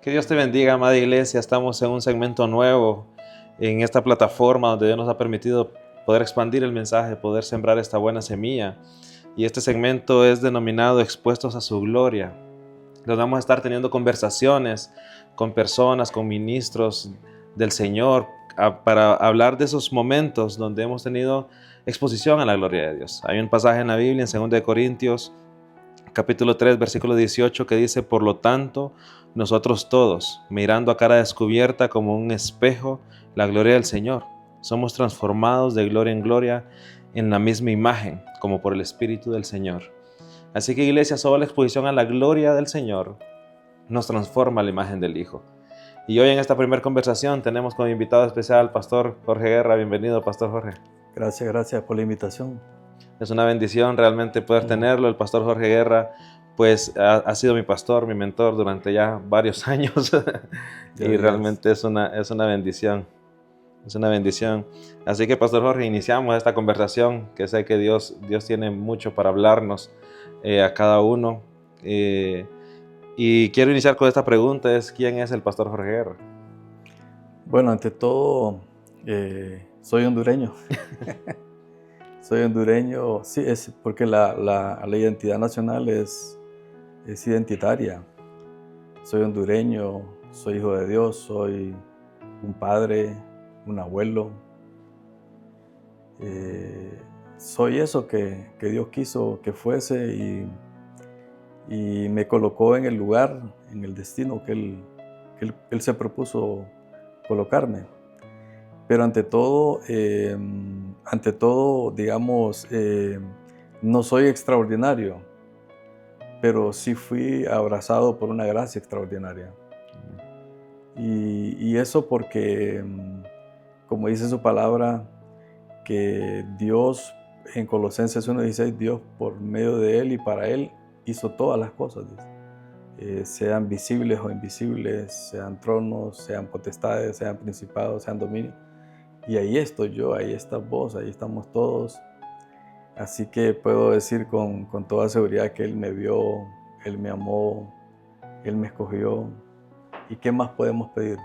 Que Dios te bendiga, amada iglesia. Estamos en un segmento nuevo en esta plataforma donde Dios nos ha permitido poder expandir el mensaje, poder sembrar esta buena semilla. Y este segmento es denominado Expuestos a su Gloria. Nos vamos a estar teniendo conversaciones con personas, con ministros del Señor, para hablar de esos momentos donde hemos tenido exposición a la gloria de Dios. Hay un pasaje en la Biblia, en 2 de Corintios, capítulo 3, versículo 18, que dice: por lo tanto, nosotros todos, mirando a cara descubierta como un espejo la gloria del Señor, somos transformados de gloria en gloria en la misma imagen, como por el Espíritu del Señor. Así que, iglesia, solo la exposición a la gloria del Señor nos transforma a la imagen del Hijo. Y hoy en esta primera conversación tenemos como invitado especial al pastor Jorge Guerra. Bienvenido, pastor Jorge. Gracias por la invitación. Es una bendición realmente poder tenerlo. El pastor Jorge Guerra pues ha sido mi pastor, mi mentor durante ya varios años y realmente es una bendición. Es una bendición. Así que, pastor Jorge, iniciamos esta conversación, que sé que Dios tiene mucho para hablarnos a cada uno. Y quiero iniciar con esta pregunta: ¿quién es el pastor Jorge Guerra? Bueno, ante todo, soy hondureño. Soy hondureño, sí, es porque la identidad nacional es identitaria. Soy hondureño, soy hijo de Dios, soy un padre, un abuelo. Soy eso que Dios quiso que fuese y me colocó en el lugar, en el destino que Él se propuso colocarme. Pero ante todo, digamos, no soy extraordinario, pero sí fui abrazado por una gracia extraordinaria. Y eso porque, como dice su palabra, que Dios, en Colosenses 1:16, Dios por medio de Él y para Él hizo todas las cosas, sean visibles o invisibles, sean tronos, sean potestades, sean principados, sean dominios. Y ahí estoy yo, ahí estás vos, ahí estamos todos. Así que puedo decir con toda seguridad que Él me vio, Él me amó, Él me escogió. ¿Y qué más podemos pedir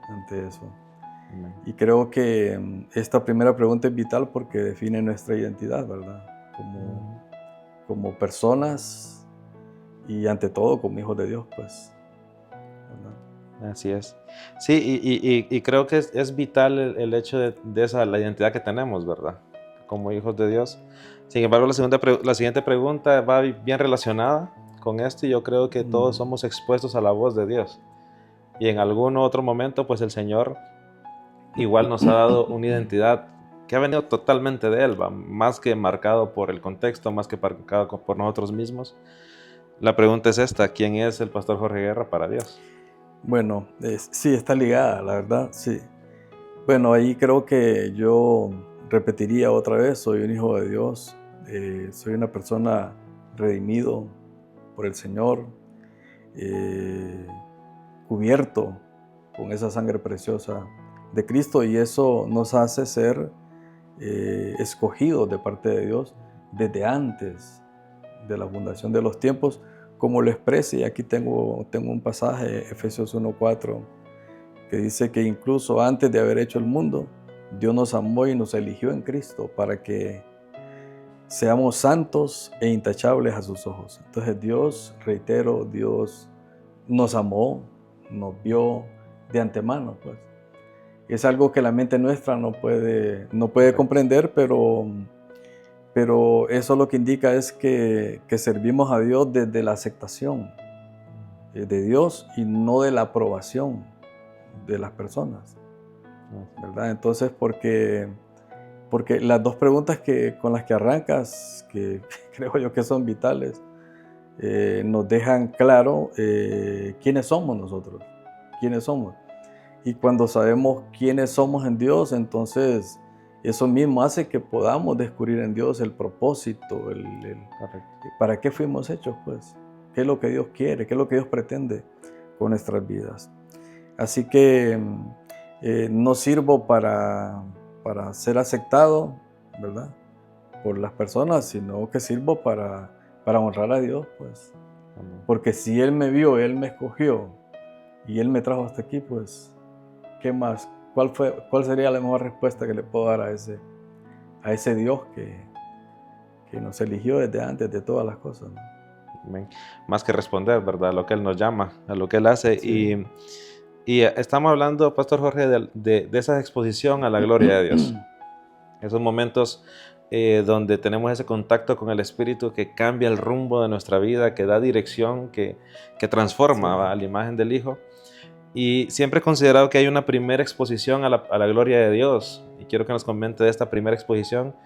ante eso? Amén. Y creo que esta primera pregunta es vital porque define nuestra identidad, ¿verdad? Como personas y ante todo como hijos de Dios, pues. ¿Verdad? Así es. Sí, y creo que es vital el hecho de esa, la identidad que tenemos, ¿verdad? Como hijos de Dios. Sin embargo, la siguiente pregunta va bien relacionada con esto, y yo creo que todos somos expuestos a la voz de Dios. Y en algún otro momento, pues el Señor igual nos ha dado una identidad que ha venido totalmente de Él, ¿va? Más que marcado por el contexto, más que marcado por nosotros mismos. La pregunta es esta: ¿quién es el pastor Jorge Guerra para Dios? Bueno, sí, está ligada, la verdad, sí. Bueno, ahí creo que yo repetiría otra vez: soy un hijo de Dios, soy una persona redimido por el Señor, cubierto con esa sangre preciosa de Cristo, y eso nos hace ser escogidos de parte de Dios desde antes de la fundación de los tiempos, como lo expresa. Y aquí tengo un pasaje, Efesios 1:4, que dice que incluso antes de haber hecho el mundo, Dios nos amó y nos eligió en Cristo para que seamos santos e intachables a sus ojos. Entonces Dios, reitero, Dios nos amó, nos vio de antemano, pues. Es algo que la mente nuestra no puede comprender, pero eso lo que indica es que servimos a Dios desde la aceptación de Dios y no de la aprobación de las personas, ¿verdad? Entonces, porque las dos preguntas con las que arrancas, que creo yo que son vitales, nos dejan claro quiénes somos nosotros, quiénes somos. Y cuando sabemos quiénes somos en Dios, entonces eso mismo hace que podamos descubrir en Dios el propósito, para qué fuimos hechos, pues, qué es lo que Dios quiere, qué es lo que Dios pretende con nuestras vidas. Así que no sirvo para ser aceptado, ¿verdad?, por las personas, sino que sirvo para honrar a Dios, pues. Porque si Él me vio, Él me escogió, y Él me trajo hasta aquí, pues, ¿qué más? ¿Cuál sería la mejor respuesta que le puedo dar a ese Dios que nos eligió desde antes de todas las cosas, ¿no? Amén. Más que responder, ¿verdad? A lo que Él nos llama, a lo que Él hace. Sí. Y estamos hablando, Pastor Jorge, de esa exposición a la gloria de Dios. Esos momentos donde tenemos ese contacto con el Espíritu que cambia el rumbo de nuestra vida, que da dirección, que transforma, Sí. ¿va?, a la imagen del Hijo. Y siempre he considerado que hay una primera exposición a la gloria de Dios. Y quiero que nos comente de esta primera exposición,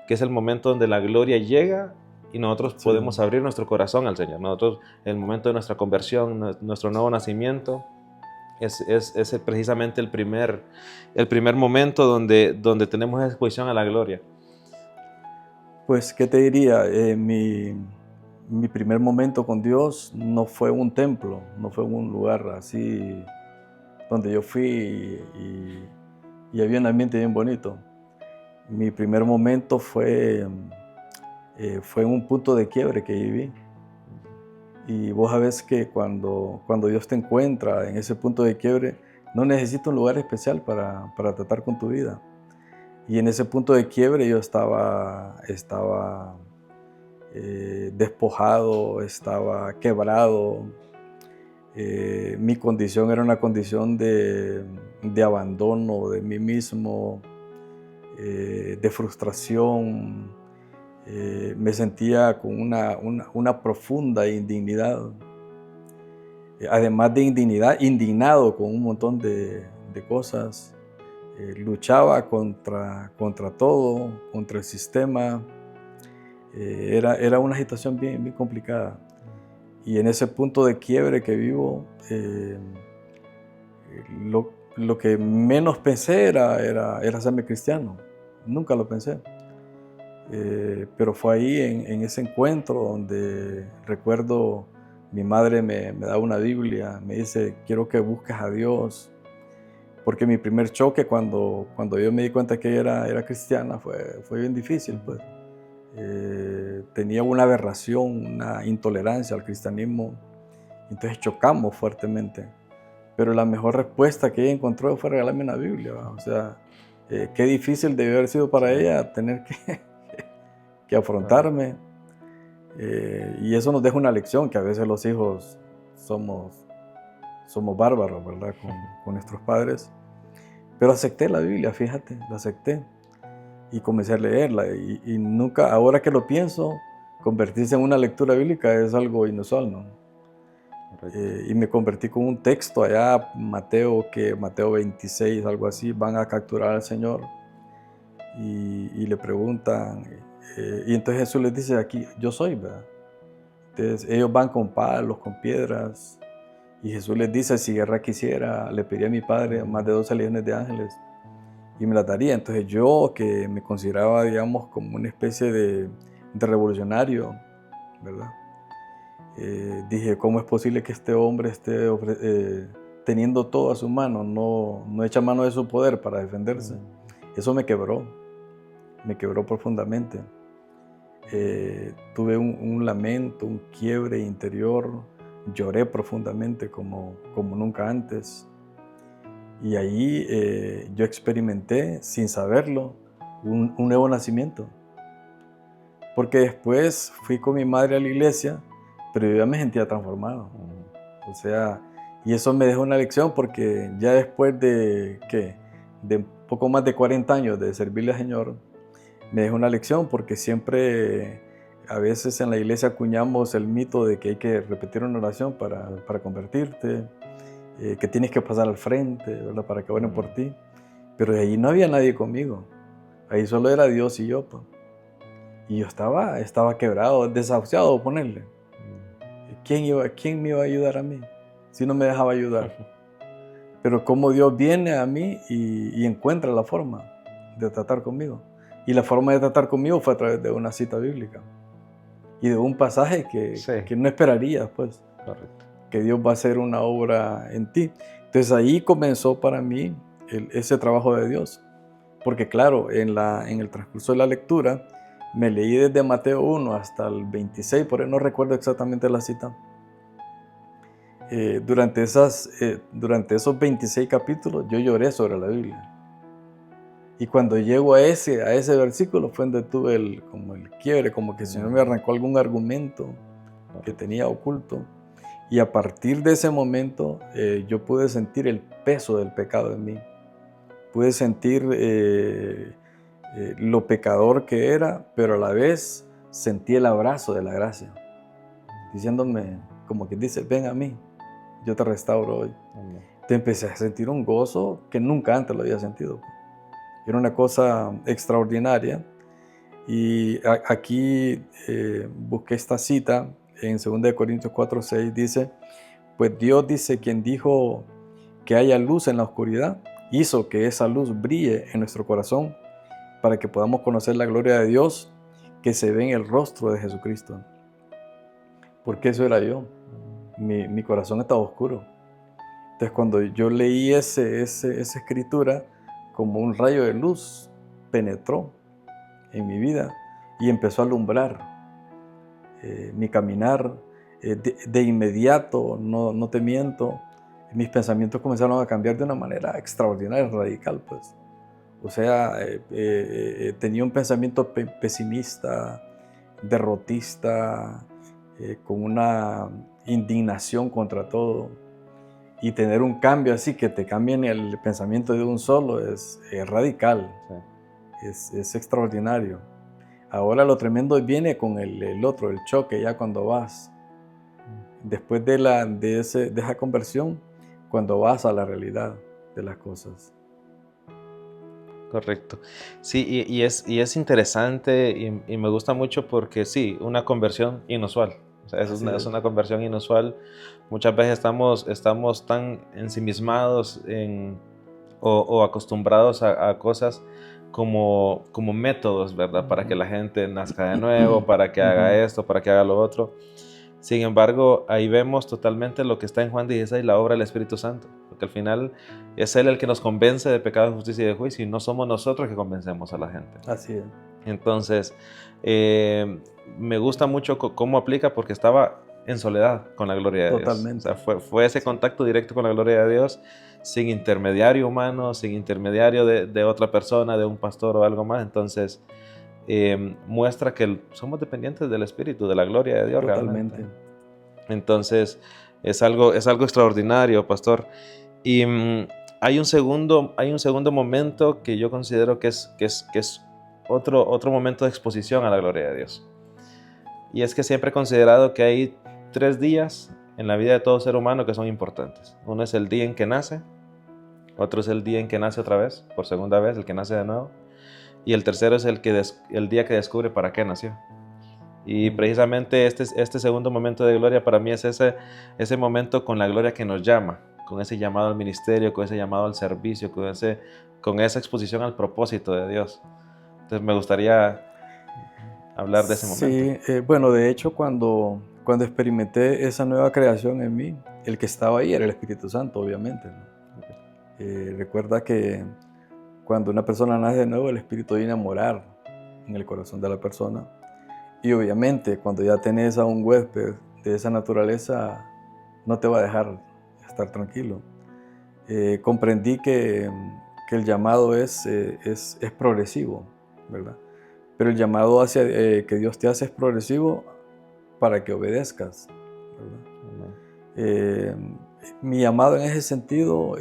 que es el momento donde la gloria llega y nosotros Sí. podemos abrir nuestro corazón al Señor. Nosotros, el momento de nuestra conversión, nuestro nuevo nacimiento, es precisamente el primer momento donde tenemos esa exposición a la gloria. Pues, ¿qué te diría? Mi primer momento con Dios no fue un templo, no fue un lugar así donde yo fui y había un ambiente bien bonito. Mi primer momento fue en un punto de quiebre que viví. Y vos sabés que cuando Dios te encuentra en ese punto de quiebre, no necesita un lugar especial para tratar con tu vida. Y en ese punto de quiebre yo estaba despojado, estaba quebrado. Mi condición era una condición de abandono de mí mismo, de frustración. Me sentía con una profunda indignidad. Además de indignado con un montón de cosas. Luchaba contra todo, contra el sistema. Era una situación bien, bien complicada. Y en ese punto de quiebre que vivo, lo que menos pensé era hacerme cristiano. Nunca lo pensé. Pero fue ahí en ese encuentro donde recuerdo mi madre me da una Biblia, me dice, quiero que busques a Dios. Porque mi primer choque cuando yo me di cuenta que ella era cristiana fue bien difícil, pues. Tenía una aberración, una intolerancia al cristianismo, entonces chocamos fuertemente. Pero la mejor respuesta que ella encontró fue regalarme una Biblia, ¿va? O sea, qué difícil debió haber sido para ella tener que afrontarme. Y eso nos deja una lección, que a veces los hijos somos bárbaros, ¿verdad? Con nuestros padres. Pero acepté la Biblia, fíjate, la acepté. Y comencé a leerla. Y nunca, ahora que lo pienso, convertirse en una lectura bíblica es algo inusual, ¿no? Y me convertí con un texto allá, Mateo 26, algo así, van a capturar al Señor. Y le preguntan, y entonces Jesús les dice aquí, yo soy, ¿verdad? Entonces ellos van con palos, con piedras. Y Jesús les dice, si guerra quisiera, le pediría a mi Padre más de 12 legiones de ángeles y me la daría. Entonces yo, que me consideraba, digamos, como una especie de revolucionario, ¿verdad? Dije, ¿cómo es posible que este hombre esté teniendo todo a su mano, no echa mano de su poder para defenderse? Eso me quebró profundamente. Tuve un lamento, un quiebre interior, lloré profundamente como nunca antes. Y ahí yo experimenté, sin saberlo, un nuevo nacimiento. Porque después fui con mi madre a la iglesia, pero yo ya me sentía transformado. O sea, y eso me dejó una lección porque ya después de poco más de 40 años de servirle al Señor, me dejó una lección porque siempre, a veces en la iglesia acuñamos el mito de que hay que repetir una oración para convertirte, que tienes que pasar al frente, ¿verdad?, para que oren por ti. Pero ahí no había nadie conmigo. Ahí solo era Dios y yo, pues. Y yo estaba quebrado, desahuciado, ponerle. ¿Quién me iba a ayudar a mí si no me dejaba ayudar? Pero como Dios viene a mí y encuentra la forma de tratar conmigo. Y la forma de tratar conmigo fue a través de una cita bíblica. Y de un pasaje que no esperarías, pues. Correcto. Que Dios va a hacer una obra en ti. Entonces ahí comenzó para mí ese trabajo de Dios. Porque claro, en el transcurso de la lectura, me leí desde Mateo 1 hasta el 26, por ahí no recuerdo exactamente la cita. Durante esos 26 capítulos yo lloré sobre la Biblia. Y cuando llego a ese versículo fue donde tuve como el quiebre, como que el Señor me arrancó algún argumento que tenía oculto. Y a partir de ese momento yo pude sentir el peso del pecado en mí. Pude sentir lo pecador que era, pero a la vez sentí el abrazo de la gracia, diciéndome, como quien dice, ven a mí, yo te restauro hoy. Te empecé a sentir un gozo que nunca antes lo había sentido. Era una cosa extraordinaria. Y aquí busqué esta cita en 2 Corintios 4:6, dice, pues Dios dice, quien dijo que haya luz en la oscuridad, hizo que esa luz brille en nuestro corazón para que podamos conocer la gloria de Dios que se ve en el rostro de Jesucristo. Porque eso era yo. Mi corazón estaba oscuro. Entonces cuando yo leí esa escritura, como un rayo de luz penetró en mi vida y empezó a alumbrar mi caminar. De inmediato, no te miento, mis pensamientos comenzaron a cambiar de una manera extraordinaria, radical, pues. O sea, tenía un pensamiento pesimista, derrotista, con una indignación contra todo. Y tener un cambio así, que te cambien el pensamiento de un solo, es radical, sí. Es extraordinario. Ahora lo tremendo viene con el otro, el choque, ya cuando vas. Después de esa conversión, cuando vas a la realidad de las cosas. Correcto. Sí, y es interesante y me gusta mucho porque sí, una conversión inusual. O sea, es una conversión inusual. Muchas veces estamos tan ensimismados o acostumbrados a cosas como métodos, ¿verdad? Para que la gente nazca de nuevo, para que haga esto, para que haga lo otro. Sin embargo, ahí vemos totalmente lo que está en Juan 16, la obra del Espíritu Santo, porque al final es Él el que nos convence de pecado, de justicia y de juicio, y no somos nosotros que convencemos a la gente. Así es. Entonces, me gusta mucho cómo aplica, porque estaba en soledad con la gloria de Dios. Totalmente. O sea, fue ese contacto directo con la gloria de Dios, sin intermediario humano, sin intermediario de otra persona, de un pastor o algo más. Entonces, muestra que somos dependientes del Espíritu, de la gloria de Dios. Totalmente. Realmente. Entonces, es algo extraordinario, pastor. Y hay un segundo momento que yo considero que es otro momento de exposición a la gloria de Dios. Y es que siempre he considerado que hay 3 días en la vida de todo ser humano que son importantes. Uno es el día en que nace, otro es el día en que nace otra vez, por segunda vez, el que nace de nuevo, y el tercero es el día que descubre para qué nació. Y precisamente este segundo momento de gloria para mí es ese momento con la gloria que nos llama, con ese llamado al ministerio, con ese llamado al servicio, con esa exposición al propósito de Dios. Entonces me gustaría hablar de ese momento. Sí, bueno, de hecho cuando experimenté esa nueva creación en mí, el que estaba ahí era el Espíritu Santo, obviamente, ¿no? Recuerda que cuando una persona nace de nuevo, el Espíritu viene a morar en el corazón de la persona. Y obviamente cuando ya tenés a un huésped de esa naturaleza, no te va a dejar estar tranquilo. Comprendí que el llamado es progresivo, ¿verdad? Pero el llamado que Dios te hace es progresivo para que obedezcas, ¿verdad? Mi llamado en ese sentido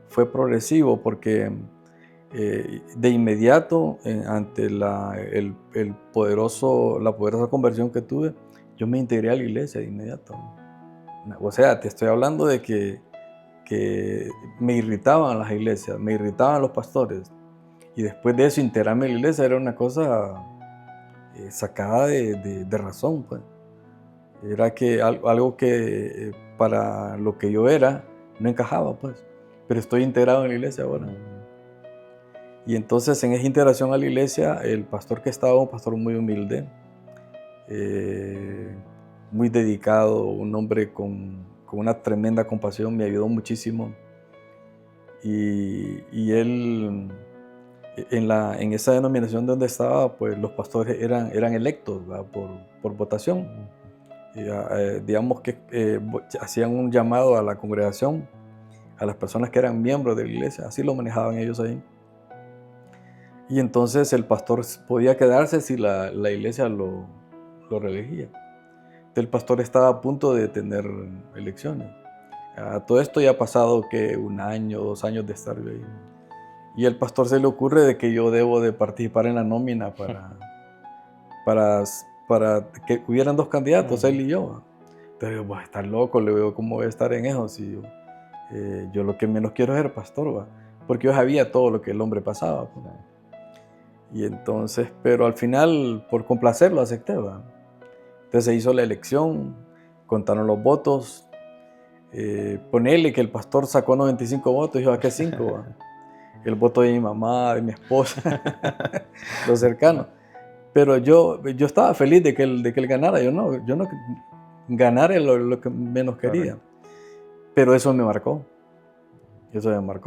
fue progresivo porque de inmediato, ante la poderosa conversión que tuve, yo me integré a la iglesia de inmediato. O sea, te estoy hablando de que me irritaban las iglesias, me irritaban los pastores. Y después de eso, integrarme a la iglesia era una cosa sacada de razón, pues. Era algo que para lo que yo era no encajaba, pues. Pero estoy integrado en la iglesia ahora. Y entonces en esa integración a la iglesia, el pastor que estaba, un pastor muy humilde, muy dedicado, un hombre con una tremenda compasión, me ayudó muchísimo. Y él, en esa denominación donde estaba, pues los pastores eran electos, ¿verdad? Por votación. digamos que hacían un llamado a la congregación, a las personas que eran miembros de la iglesia, así lo manejaban ellos ahí. Y entonces el pastor podía quedarse si la iglesia lo reelegía. El pastor estaba a punto de tener elecciones. Todo esto ya ha pasado que 1 año, 2 años de estar ahí. Y al pastor se le ocurre de que yo debo de participar en la nómina para que hubieran 2 candidatos, él y yo. Entonces yo, voy a estar loco, le veo cómo voy a estar en eso. Si yo lo que menos quiero es ser pastor, ¿va? Porque yo sabía todo lo que el hombre pasaba. Pues. Y entonces, pero al final, por complacerlo, acepté, ¿va? Entonces se hizo la elección, contaron los votos, ponele que el pastor sacó 95 votos, y yo saqué 5, ¿va? El voto de mi mamá, de mi esposa, los cercanos. Pero yo estaba feliz de que él ganara, yo no ganar es lo que menos quería. Pero eso me marcó.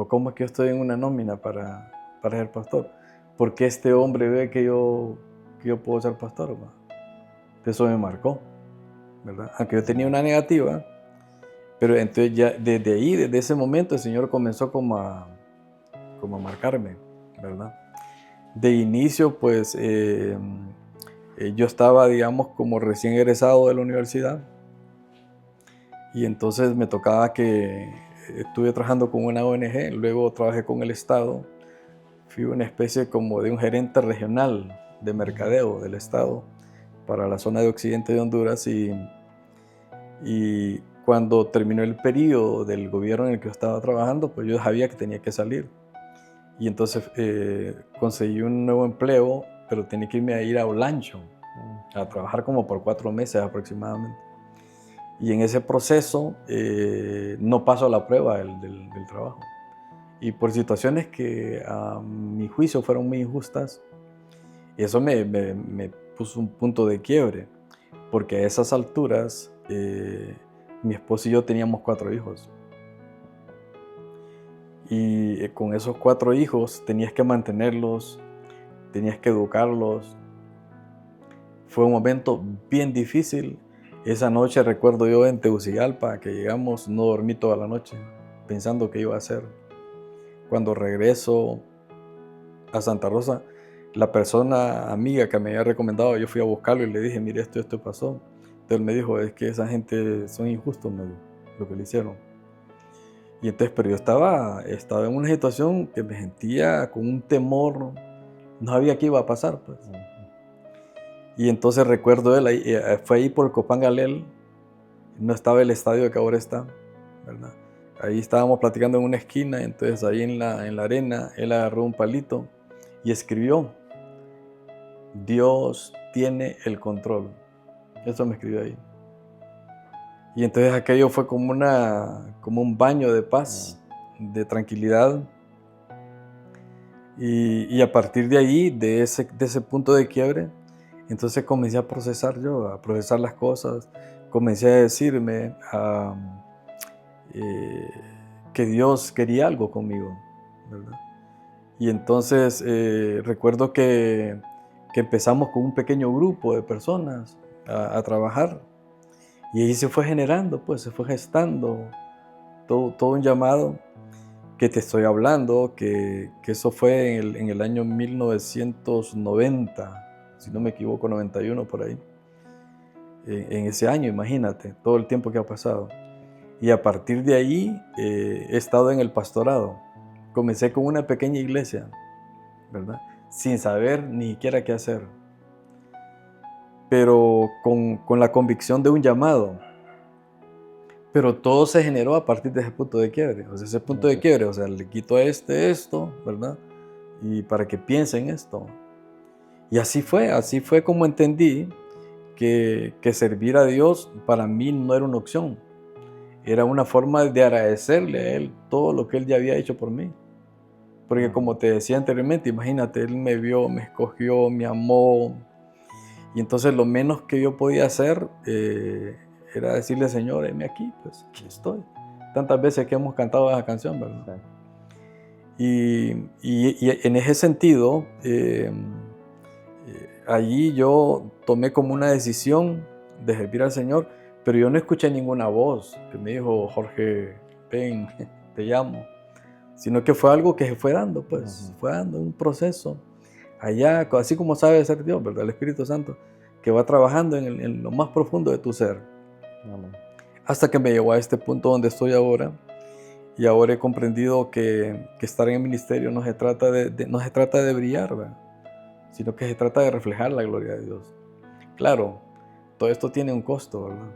¿Cómo es que yo estoy en una nómina para ser pastor? Porque este hombre ve que yo puedo ser pastor, ¿va? Eso me marcó, ¿verdad? Aunque yo tenía una negativa, pero entonces ya desde ahí, desde ese momento, el Señor comenzó como a marcarme, ¿verdad? De inicio, pues, yo estaba, digamos, como recién egresado de la universidad, y entonces me tocaba que estuve trabajando con una ONG, luego trabajé con el Estado, fui una especie como de un gerente regional de mercadeo del Estado para la zona de occidente de Honduras, y cuando terminó el periodo del gobierno en el que yo estaba trabajando, pues yo sabía que tenía que salir. Y entonces conseguí un nuevo empleo, pero tenía que irme a ir a Olancho, a trabajar como por 4 meses aproximadamente. Y en ese proceso no paso la prueba del trabajo. Y por situaciones que a mi juicio fueron muy injustas, eso me puso un punto de quiebre, porque a esas alturas mi esposo y yo teníamos 4 hijos. Y con esos 4 hijos tenías que mantenerlos, tenías que educarlos. Fue un momento bien difícil. Esa noche recuerdo yo en Tegucigalpa que llegamos, no dormí toda la noche pensando qué iba a hacer. Cuando regreso a Santa Rosa, la persona amiga que me había recomendado, yo fui a buscarlo y le dije, mire, esto pasó. Entonces él me dijo, es que esa gente son injustos, lo que le hicieron. Y entonces, pero yo estaba en una situación que me sentía con un temor, no sabía qué iba a pasar, pues. Y entonces recuerdo fue ahí por Copán Galel, no estaba el estadio que ahora está, ¿verdad? Ahí estábamos platicando en una esquina, entonces ahí en la arena, él agarró un palito y escribió, Dios tiene el control. Eso me escribió ahí. Y entonces aquello fue como un baño de paz, de tranquilidad. Y a partir de ahí, de ese punto de quiebre, entonces comencé a procesar las cosas. Comencé a decirme que Dios quería algo conmigo, ¿verdad? Y entonces recuerdo que empezamos con un pequeño grupo de personas a trabajar. Y ahí se fue generando, pues se fue gestando todo un llamado que te estoy hablando, que eso fue en el año 1990, si no me equivoco, 91 por ahí. En ese año, imagínate, todo el tiempo que ha pasado. Y a partir de ahí he estado en el pastorado. Comencé con una pequeña iglesia, ¿verdad? Sin saber ni siquiera qué hacer, pero con la convicción de un llamado. Pero todo se generó a partir de ese punto de quiebre. O sea, ese punto de quiebre, o sea, le quito a esto, ¿verdad? Y para que piense en esto. Y así fue como entendí que servir a Dios para mí no era una opción. Era una forma de agradecerle a Él todo lo que Él ya había hecho por mí. Porque como te decía anteriormente, imagínate, Él me vio, me escogió, me amó. Y entonces lo menos que yo podía hacer era decirle, Señor, heme aquí, pues aquí estoy. Tantas veces que hemos cantado esa canción, ¿verdad? Sí. Y en ese sentido, allí yo tomé como una decisión de servir al Señor, Pero yo no escuché ninguna voz que me dijo, Jorge, ven, te llamo. Sino que fue algo que se fue dando, pues, fue dando un proceso. Allá, así como sabe ser Dios, ¿verdad? El Espíritu Santo, que va trabajando en lo más profundo de tu ser. Amén. Hasta que me llegó a este punto donde estoy ahora. Y ahora he comprendido que estar en el ministerio no se trata no se trata de brillar, ¿verdad? Sino que se trata de reflejar la gloria de Dios. Claro, todo esto tiene un costo, ¿verdad?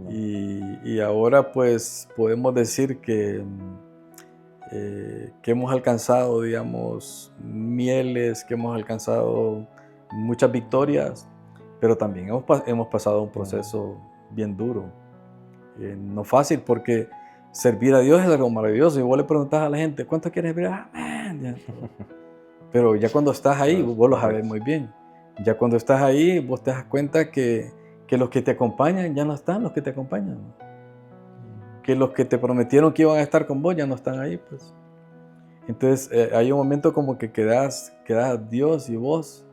Y ahora pues podemos decir que hemos alcanzado, digamos, mieles, que hemos alcanzado muchas victorias, pero también hemos pasado un proceso bien duro. No fácil, porque servir a Dios es algo maravilloso. Y vos le preguntás a la gente, ¿cuánto quieres servir? Amén. Pero ya cuando estás ahí, vos lo sabes muy bien. Ya cuando estás ahí, vos te das cuenta que los que te acompañan ya no están los que te acompañan. Que los que te prometieron que iban a estar con vos ya no están ahí, pues. Entonces hay un momento como que quedas Dios y vos,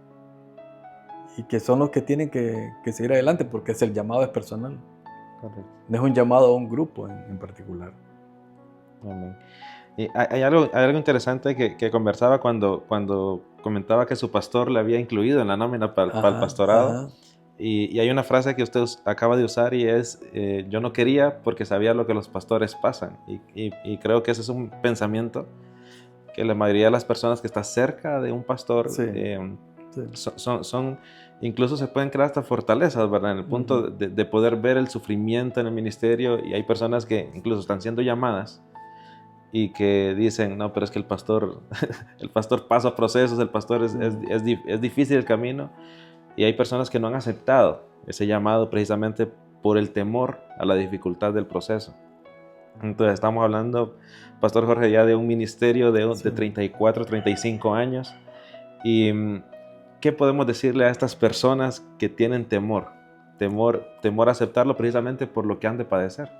y que son los que tienen que seguir adelante, porque el llamado es personal. Correcto. No es un llamado a un grupo en particular. Amén. Y hay algo interesante que conversaba cuando comentaba que su pastor le había incluido en la nómina para el pastorado. Ajá. Y hay una frase que usted acaba de usar y es, yo no quería porque sabía lo que los pastores pasan. Y creo que ese es un pensamiento que la mayoría de las personas que están cerca de un pastor Sí. son incluso se pueden crear hasta fortalezas, ¿verdad? En el punto de poder ver el sufrimiento en el ministerio, y hay personas que incluso están siendo llamadas y que dicen, no, pero es que el pastor pasa procesos, el pastor es difícil el camino, y hay personas que no han aceptado ese llamado precisamente por el temor a la dificultad del proceso. Entonces estamos hablando, Pastor Jorge, ya de un ministerio de 34, 35 años. ¿Y qué podemos decirle a estas personas que tienen temor a aceptarlo precisamente por lo que han de padecer?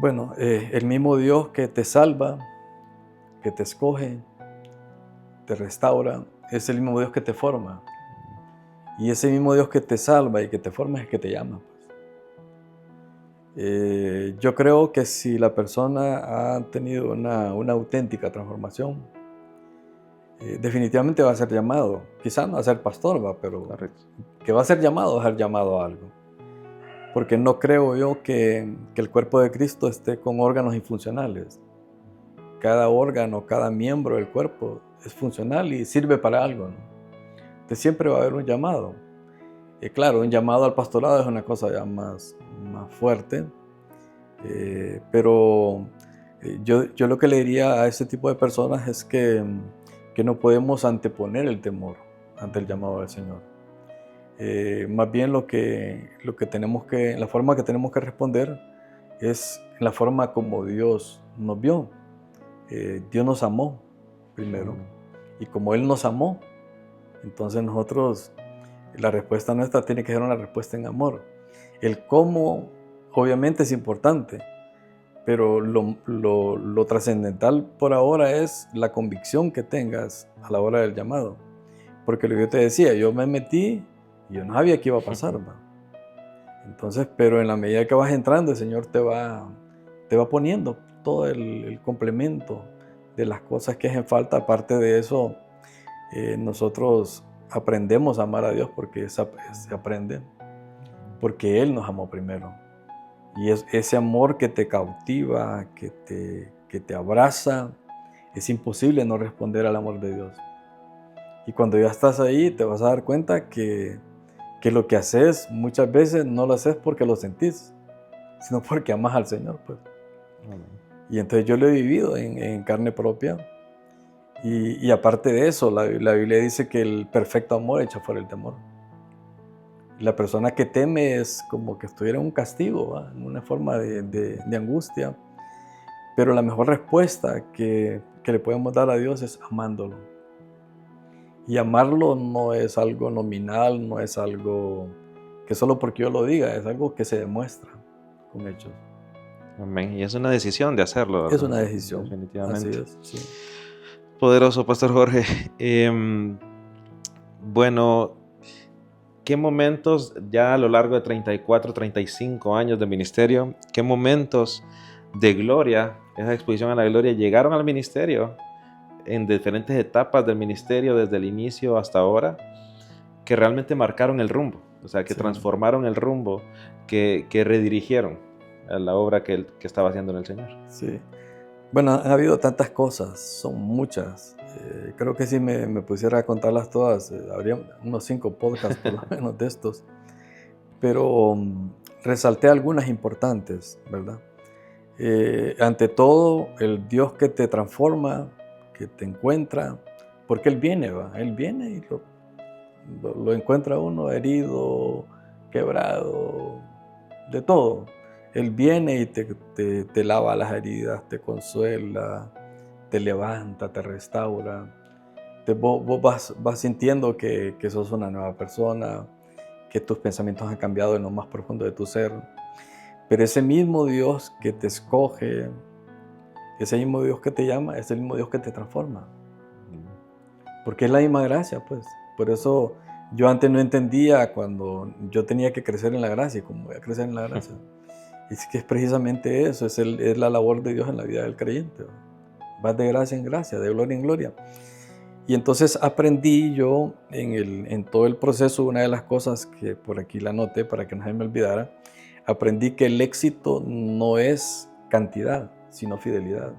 Bueno, el mismo Dios que te salva, que te escoge, te restaura, es el mismo Dios que te forma. Y ese mismo Dios que te salva y que te forma es el que te llama. Yo creo que si la persona ha tenido una auténtica transformación, definitivamente va a ser llamado. Quizás no va a ser pastor, pero Correcto. que va a ser llamado a algo. Porque no creo yo que el cuerpo de Cristo esté con órganos infuncionales. Cada órgano, cada miembro del cuerpo es funcional y sirve para algo, ¿no? Entonces siempre va a haber un llamado. Claro, un llamado al pastorado es una cosa ya más fuerte, pero yo lo que le diría a ese tipo de personas es que no podemos anteponer el temor ante el llamado del Señor. Más bien lo que la forma que tenemos que responder es la forma como Dios nos vio. Dios nos amó primero, y como Él nos amó, entonces nosotros, la respuesta nuestra tiene que ser una respuesta en amor. El cómo obviamente es importante, pero lo trascendental por ahora es la convicción que tengas a la hora del llamado. Porque lo que yo te decía, yo me metí y yo no sabía qué iba a pasar, ¿va? Entonces, pero en la medida que vas entrando, el Señor te va poniendo todo el complemento de las cosas que hacen falta. Aparte de eso, nosotros aprendemos a amar a Dios porque se aprende, porque Él nos amó primero. Y es ese amor que te cautiva, que te abraza. Es imposible no responder al amor de Dios. Y cuando ya estás ahí, te vas a dar cuenta que lo que haces muchas veces no lo haces porque lo sentís, sino porque amas al Señor, pues. Y entonces yo lo he vivido en carne propia. Y aparte de eso, la Biblia dice que el perfecto amor echa fuera el temor. La persona que teme es como que estuviera en un castigo, ¿va? En una forma de angustia. Pero la mejor respuesta que le podemos dar a Dios es amándolo. Y amarlo no es algo nominal, no es algo que solo porque yo lo diga, es algo que se demuestra con hechos. Amén. Y es una decisión de hacerlo, ¿verdad? Es una decisión. Definitivamente. Así es, sí. Poderoso, Pastor Jorge. Bueno, ¿qué momentos ya a lo largo de 34, 35 años de ministerio, qué momentos de gloria, esa exposición a la gloria, llegaron al ministerio en diferentes etapas del ministerio, desde el inicio hasta ahora, que realmente marcaron el rumbo, o sea, que Sí. transformaron el rumbo, que redirigieron a la obra que estaba haciendo en el Señor? Sí. Bueno, ha habido tantas cosas, son muchas. Creo que si me pusiera a contarlas todas, habría unos 5 podcasts por lo menos de estos. Pero resalté algunas importantes, ¿verdad? Ante todo, el Dios que te transforma, que te encuentra, porque Él viene, ¿va? Él viene y lo encuentra uno herido, quebrado, de todo. Él viene y te lava las heridas, te consuela, te levanta, te restaura. Vos vas sintiendo que sos una nueva persona, que tus pensamientos han cambiado en lo más profundo de tu ser. Pero ese mismo Dios que te escoge, ese mismo Dios que te llama, es el mismo Dios que te transforma. Porque es la misma gracia, pues. Por eso yo antes no entendía cuando yo tenía que crecer en la gracia, cómo voy a crecer en la gracia. Y es que es precisamente eso, es la labor de Dios en la vida del creyente. Vas de gracia en gracia, de gloria en gloria. Y entonces aprendí yo en todo el proceso, una de las cosas que por aquí la anoté para que no se me olvidara, aprendí que el éxito no es cantidad, sino fidelidad.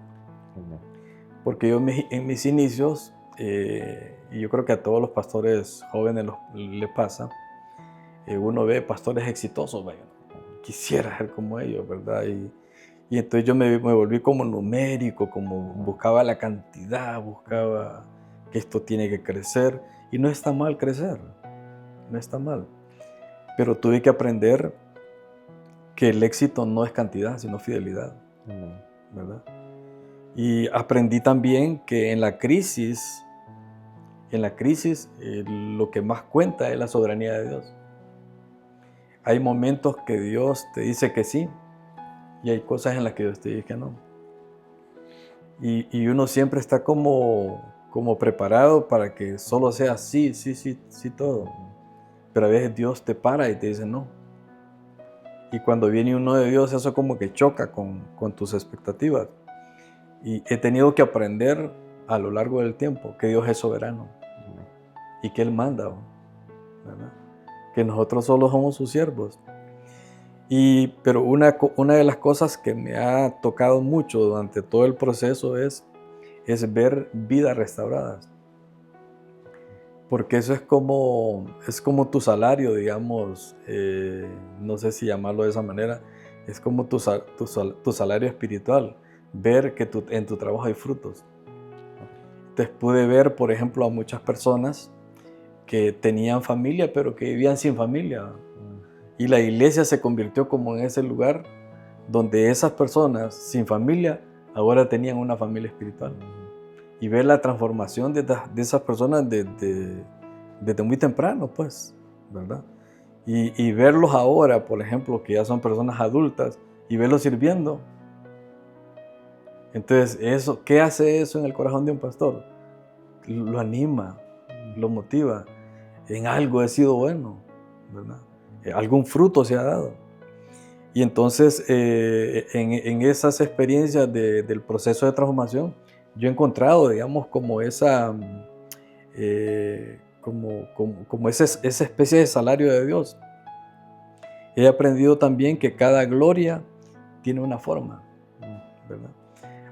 Porque yo en mis inicios, y yo creo que a todos los pastores jóvenes les pasa, uno ve pastores exitosos, vaya, quisiera ser como ellos, ¿verdad? Y entonces yo me volví como numérico, como buscaba la cantidad, buscaba que esto tiene que crecer. Y no está mal crecer, no está mal. Pero tuve que aprender que el éxito no es cantidad, sino fidelidad, ¿verdad? Y aprendí también que en la crisis lo que más cuenta es la soberanía de Dios. Hay momentos que Dios te dice que sí y hay cosas en las que Dios te dice que no. Y uno siempre está como preparado para que solo sea sí, sí, sí, sí todo. Pero a veces Dios te para y te dice no. Y cuando viene uno de Dios, eso como que choca con tus expectativas. Y he tenido que aprender a lo largo del tiempo que Dios es soberano y que Él manda, ¿verdad? Que nosotros solo somos sus siervos. Pero una de las cosas que me ha tocado mucho durante todo el proceso es ver vidas restauradas. Porque eso es como tu salario, digamos, no sé si llamarlo de esa manera, es como tu salario espiritual, ver que en tu trabajo hay frutos. Entonces pude ver, por ejemplo, a muchas personas que tenían familia, pero que vivían sin familia. Y la iglesia se convirtió como en ese lugar donde esas personas sin familia ahora tenían una familia espiritual. Y ver la transformación de esas personas desde muy temprano, pues, ¿verdad? Y verlos ahora, por ejemplo, que ya son personas adultas, y verlos sirviendo. Entonces, ¿qué hace eso en el corazón de un pastor? Lo anima, lo motiva. En algo he sido bueno, ¿verdad? Algún fruto se ha dado. Y entonces, en esas experiencias del proceso de transformación, yo he encontrado, digamos, como esa especie de salario de Dios. He aprendido también que cada gloria tiene una forma, ¿verdad?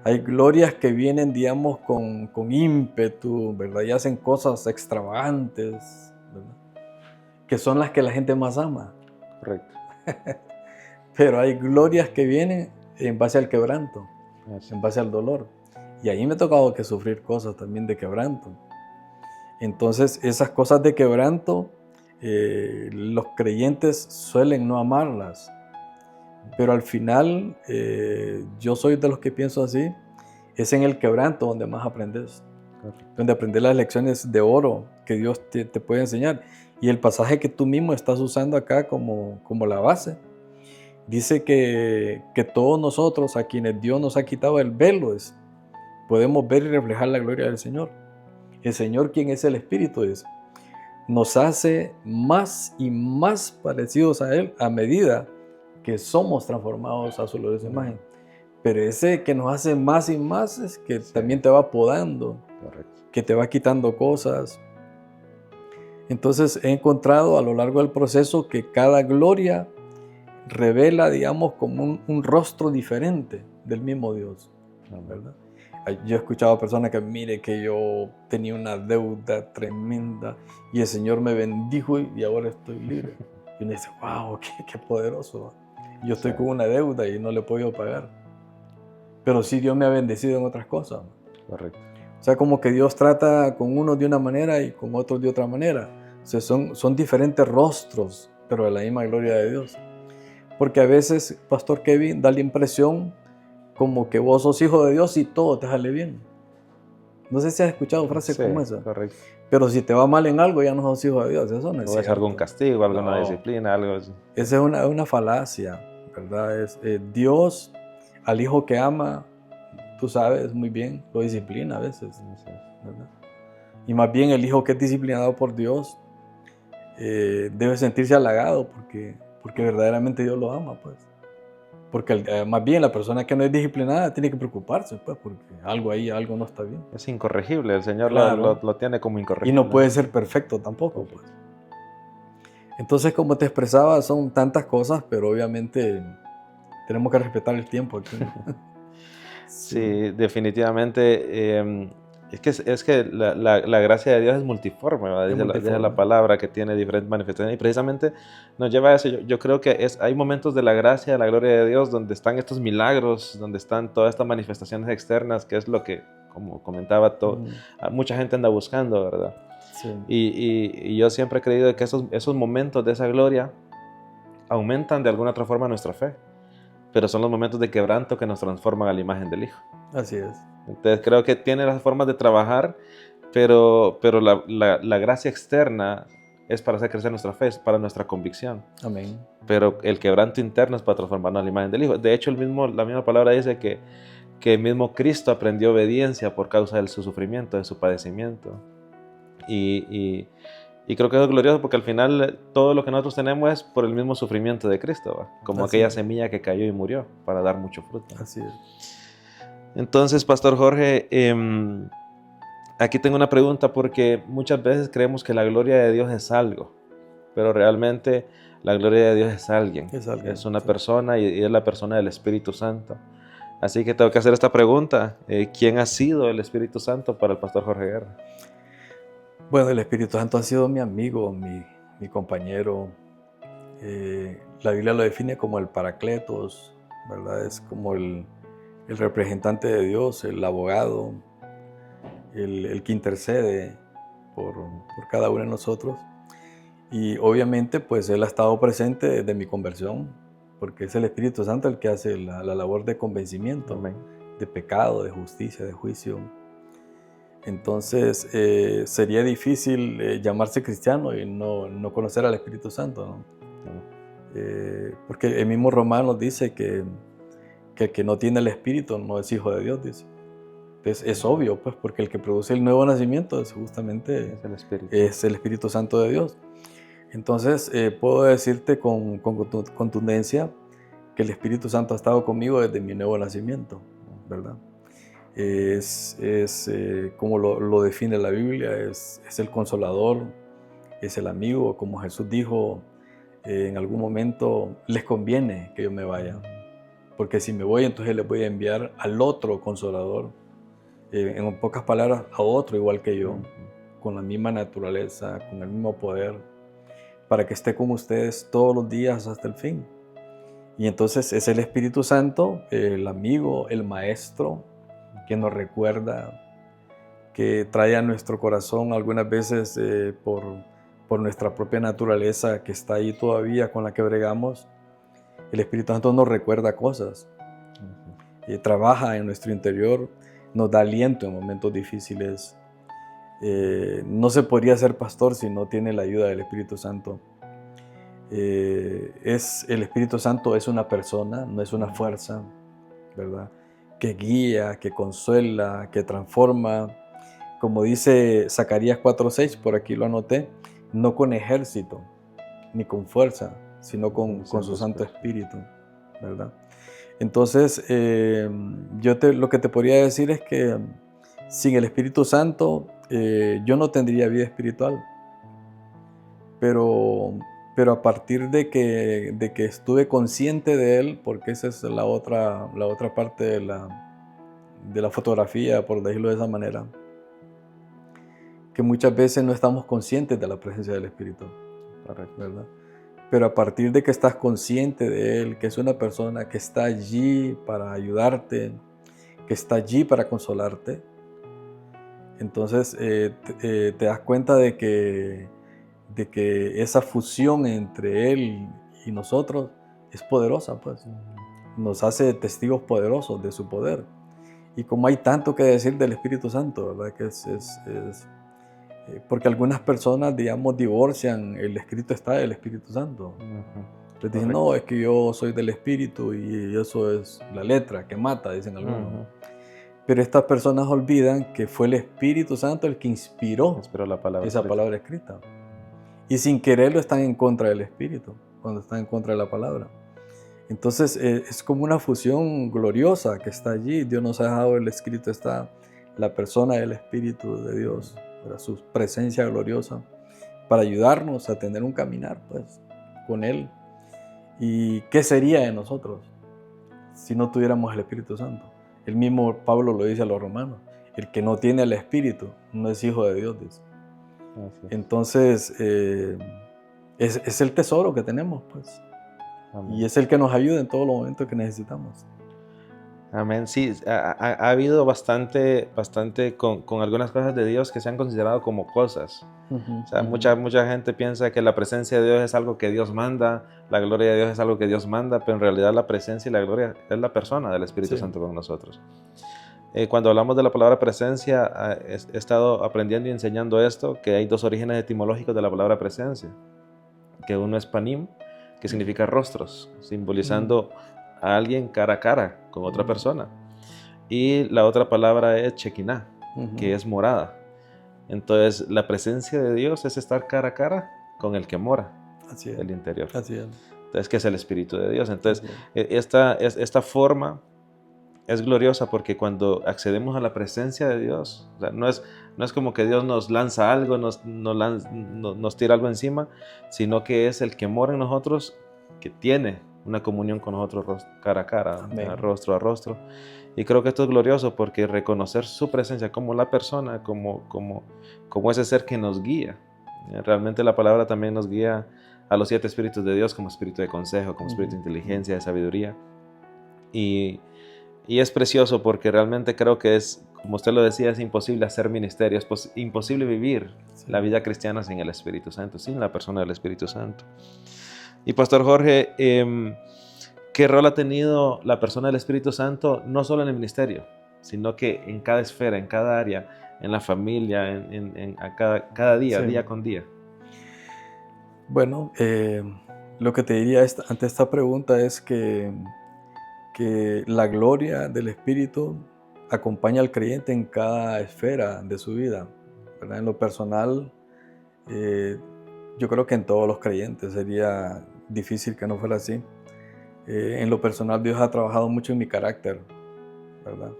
Hay glorias que vienen, digamos, con ímpetu, ¿verdad? Y hacen cosas extravagantes, ¿verdad? Que son las que la gente más ama. Correcto. Pero hay glorias que vienen en base al quebranto, en base al dolor. Y ahí me ha tocado que sufrir cosas también de quebranto. Entonces, esas cosas de quebranto, los creyentes suelen no amarlas. Pero al final, yo soy de los que pienso así, es en el quebranto donde más aprendes. Donde aprendes las lecciones de oro que Dios te puede enseñar. Y el pasaje que tú mismo estás usando acá como la base, dice que todos nosotros, a quienes Dios nos ha quitado el velo, podemos ver y reflejar la gloria del Señor. El Señor, quien es el Espíritu, dice. nos hace más y más parecidos a Él a medida que somos transformados a su gloriosa imagen. Pero ese que nos hace más y más es que también te va podando, Correcto. que te va quitando cosas. Entonces he encontrado a lo largo del proceso que cada gloria revela, digamos, como un rostro diferente del mismo Dios, ¿verdad? Yo he escuchado a personas que, mire, que yo tenía una deuda tremenda y el Señor me bendijo y ahora estoy libre. Y uno dice, wow, qué poderoso. Yo estoy con una deuda y no le he podido pagar. Pero sí Dios me ha bendecido en otras cosas. Correcto. O sea, como que Dios trata con unos de una manera y con otros de otra manera. O sea, son diferentes rostros, pero de la misma gloria de Dios. Porque a veces, Pastor Kevin, da la impresión como que vos sos hijo de Dios y todo te sale bien. No sé si has escuchado frases como esa. Correcto. Pero si te va mal en algo, ya no sos hijo de Dios. Eso no es O es cierto. algún castigo, alguna disciplina, algo así. Esa es una falacia, ¿verdad? Dios, al hijo que ama, tú sabes muy bien, lo disciplina a veces, ¿verdad? Y más bien el hijo que es disciplinado por Dios debe sentirse halagado porque verdaderamente Dios lo ama, pues. Porque más bien la persona que no es disciplinada tiene que preocuparse, pues, porque algo no está bien. Es incorregible, el Señor Claro. lo tiene como Y incorregible. no puede ser perfecto tampoco, pues. Entonces, como te expresaba, son tantas cosas, pero obviamente tenemos que respetar el tiempo aquí. Sí, definitivamente. Es que la gracia de Dios es multiforme, ¿verdad? Dice la palabra que tiene diferentes manifestaciones y precisamente nos lleva a eso. Yo creo que hay momentos de la gracia, de la gloria de Dios, donde están estos milagros, donde están todas estas manifestaciones externas, que es lo que, como comentaba, mucha gente anda buscando, ¿verdad? Sí. Y yo siempre he creído que esos momentos de esa gloria aumentan de alguna otra forma nuestra fe, pero son los momentos de quebranto que nos transforman a la imagen del Hijo. Así es. Entonces creo que tiene las formas de trabajar, pero la gracia externa es para hacer crecer nuestra fe, es para nuestra convicción. Amén. Pero el quebranto interno es para transformarnos a la imagen del Hijo. De hecho, la misma palabra dice que el mismo Cristo aprendió obediencia por causa de su sufrimiento, de su padecimiento. Y creo que eso es glorioso porque al final todo lo que nosotros tenemos es por el mismo sufrimiento de Cristo, ¿va? Como aquella semilla que cayó y murió para dar mucho fruto. Así es. Entonces, Pastor Jorge, aquí tengo una pregunta porque muchas veces creemos que la gloria de Dios es algo, pero realmente la gloria de Dios es alguien. Es una persona y es la persona del Espíritu Santo. Así que tengo que hacer esta pregunta. ¿Quién ha sido el Espíritu Santo para el Pastor Jorge Guerra? Bueno, el Espíritu Santo ha sido mi amigo, mi compañero. La Biblia lo define como el Paracletos, ¿verdad? Es como el representante de Dios, el abogado, el que intercede por cada uno de nosotros. Y obviamente, pues Él ha estado presente desde mi conversión, porque es el Espíritu Santo el que hace la labor de convencimiento, Amén. De pecado, de justicia, de juicio. Entonces, sería difícil llamarse cristiano y no conocer al Espíritu Santo, ¿no? Porque el mismo Romanos dice que el que no tiene el Espíritu no es hijo de Dios, dice. Entonces, es obvio, pues, porque el que produce el nuevo nacimiento es justamente es el Espíritu Santo de Dios. Entonces, puedo decirte con contundencia que el Espíritu Santo ha estado conmigo desde mi nuevo nacimiento, ¿verdad? Es como lo define la Biblia, es el consolador, es el amigo, como Jesús dijo en algún momento, les conviene que yo me vaya, porque si me voy entonces les voy a enviar al otro consolador, en pocas palabras, a otro igual que yo, con la misma naturaleza, con el mismo poder, para que esté con ustedes todos los días hasta el fin. Y entonces es el Espíritu Santo, el amigo, el maestro, que nos recuerda, que trae a nuestro corazón algunas veces por nuestra propia naturaleza que está ahí todavía, con la que bregamos. El Espíritu Santo nos recuerda cosas, trabaja en nuestro interior, nos da aliento en momentos difíciles. No se podría ser pastor si no tiene la ayuda del Espíritu Santo. El Espíritu Santo es una persona, no es una fuerza, ¿verdad? Que guía, que consuela, que transforma. Como dice Zacarías 4:6, por aquí lo anoté, no con ejército, ni con fuerza, sino con su Santo Espíritu, ¿verdad? Entonces, lo que te podría decir es que sin el Espíritu Santo yo no tendría vida espiritual, pero a partir de que estuve consciente de Él, porque esa es la otra parte de la fotografía, por decirlo de esa manera, que muchas veces no estamos conscientes de la presencia del Espíritu, ¿verdad? Pero a partir de que estás consciente de Él, que es una persona que está allí para ayudarte, que está allí para consolarte, entonces te das cuenta de que esa fusión entre Él y nosotros es poderosa, pues. Nos hace testigos poderosos de su poder. Y como hay tanto que decir del Espíritu Santo, ¿verdad? Que porque algunas personas, digamos, divorcian el escrito está del Espíritu Santo. Les dicen, no, es que yo soy del Espíritu y eso es la letra que mata, dicen algunos. Pero estas personas olvidan que fue el Espíritu Santo el que inspiró esa palabra escrita. Y sin quererlo están en contra del Espíritu, cuando están en contra de la palabra. Entonces es como una fusión gloriosa que está allí. Dios nos ha dejado el escrito, está la persona del Espíritu de Dios, ¿verdad? Su presencia gloriosa, para ayudarnos a tener un caminar pues, con Él. ¿Y qué sería de nosotros si no tuviéramos el Espíritu Santo? El mismo Pablo lo dice a los romanos, el que no tiene el Espíritu no es hijo de Dios, dice. Entonces, es el tesoro que tenemos, pues. Amén. Y es el que nos ayuda en todos los momentos que necesitamos. Amén. Sí, ha habido bastante con algunas cosas de Dios que se han considerado como cosas. O sea, mucha gente piensa que la presencia de Dios es algo que Dios manda, la gloria de Dios es algo que Dios manda, pero en realidad la presencia y la gloria es la persona del Espíritu Santo con nosotros. Cuando hablamos de la palabra presencia, he estado aprendiendo y enseñando esto, que hay dos orígenes etimológicos de la palabra presencia, que uno es panim, que significa rostros, simbolizando a alguien cara a cara con otra persona, y la otra palabra es Shekinah, que es morada. Entonces la presencia de Dios es estar cara a cara con el que mora en el interior. Así es. Entonces, que es el Espíritu de Dios. Entonces esta forma es gloriosa porque cuando accedemos a la presencia de Dios, o sea, no es como que Dios nos lanza algo, nos tira algo encima, sino que es el que mora en nosotros, que tiene una comunión con nosotros cara a cara, rostro a rostro. Y creo que esto es glorioso porque reconocer su presencia como la persona, como ese ser que nos guía. Realmente la palabra también nos guía a los 7 espíritus de Dios, como espíritu de consejo, como espíritu de inteligencia, de sabiduría. Y es precioso porque realmente creo que es, como usted lo decía, es imposible hacer ministerio, es imposible vivir la vida cristiana sin el Espíritu Santo, sin la persona del Espíritu Santo. Y Pastor Jorge, ¿qué rol ha tenido la persona del Espíritu Santo, no solo en el ministerio, sino que en cada esfera, en cada área, en la familia, cada día, día con día? Bueno, lo que te diría ante esta pregunta es que la gloria del Espíritu acompaña al creyente en cada esfera de su vida, ¿verdad? En lo personal, yo creo que en todos los creyentes sería difícil que no fuera así. En lo personal, Dios ha trabajado mucho en mi carácter, ¿verdad?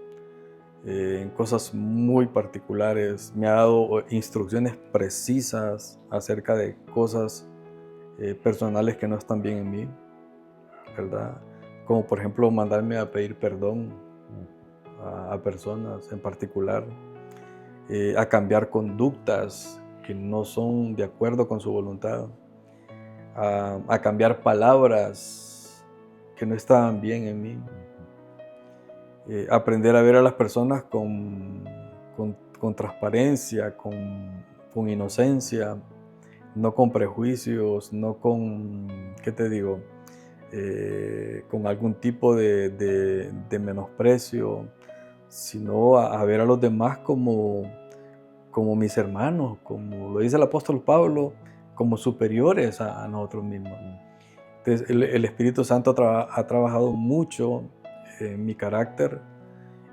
En cosas muy particulares. Me ha dado instrucciones precisas acerca de cosas personales que no están bien en mí, ¿verdad? Como por ejemplo mandarme a pedir perdón a personas en particular, a cambiar conductas que no son de acuerdo con su voluntad, a cambiar palabras que no estaban bien en mí, aprender a ver a las personas con transparencia, con inocencia, no con prejuicios, no con, ¿qué te digo?, con algún tipo de menosprecio, sino a ver a los demás como mis hermanos, como lo dice el apóstol Pablo, como superiores a nosotros mismos. Entonces, el Espíritu Santo ha trabajado mucho en mi carácter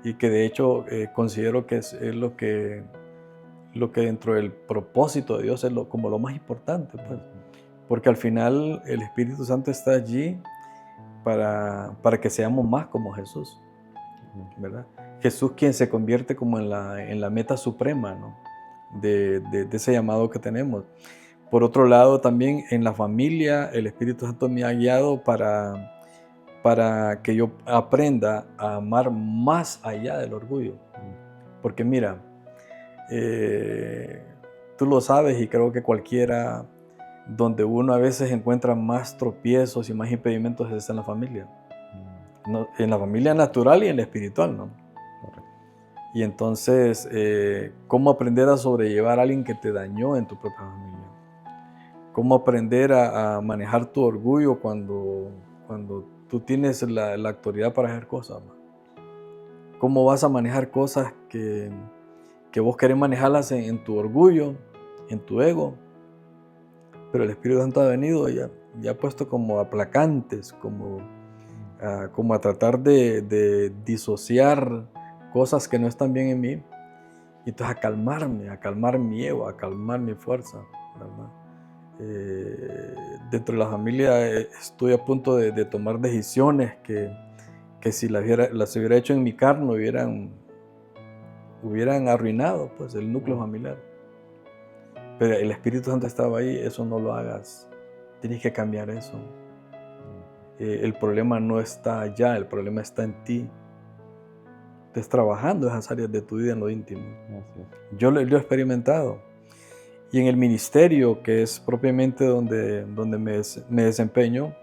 y que de hecho considero que es lo que lo que dentro del propósito de Dios es como lo más importante, pues. Porque al final el Espíritu Santo está allí para que seamos más como Jesús, ¿verdad? Jesús quien se convierte como en la meta suprema, ¿no? de ese llamado que tenemos. Por otro lado, también en la familia, el Espíritu Santo me ha guiado para que yo aprenda a amar más allá del orgullo. Porque mira, tú lo sabes y creo que cualquiera, donde uno a veces encuentra más tropiezos y más impedimentos es en la familia. No, en la familia natural y en la espiritual, ¿no? Y entonces, ¿cómo aprender a sobrellevar a alguien que te dañó en tu propia familia? ¿Cómo aprender a manejar tu orgullo cuando tú tienes la autoridad para hacer cosas? ¿Cómo vas a manejar cosas que vos querés manejarlas en tu orgullo, en tu ego? Pero el Espíritu Santo ha venido y ha puesto como aplacantes, como a tratar de disociar cosas que no están bien en mí. Y entonces a calmar mi ego, a calmar mi fuerza, ¿verdad? Dentro de la familia estoy a punto de tomar decisiones que si las hubiera hecho en mi carne hubieran arruinado pues, el núcleo familiar. Pero el Espíritu Santo estaba ahí, eso no lo hagas, tienes que cambiar eso. El problema no está allá, el problema está en ti. Estés trabajando esas áreas de tu vida en lo íntimo. Yo lo he experimentado. Y en el ministerio, que es propiamente donde me desempeño,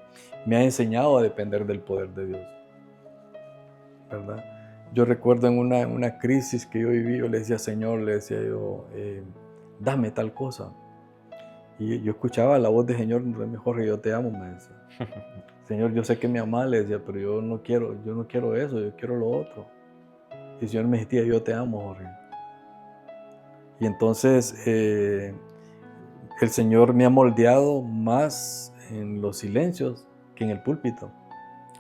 me ha enseñado a depender del poder de Dios, ¿verdad? Yo recuerdo en una crisis que yo viví, yo le decía, Señor, dame tal cosa. Y yo escuchaba la voz del Señor, Jorge, yo te amo, me decía. Señor, yo sé que me amas, le decía, pero yo no quiero eso, yo quiero lo otro. Y el Señor me decía, yo te amo, Jorge. Y entonces el Señor me ha moldeado más en los silencios que en el púlpito.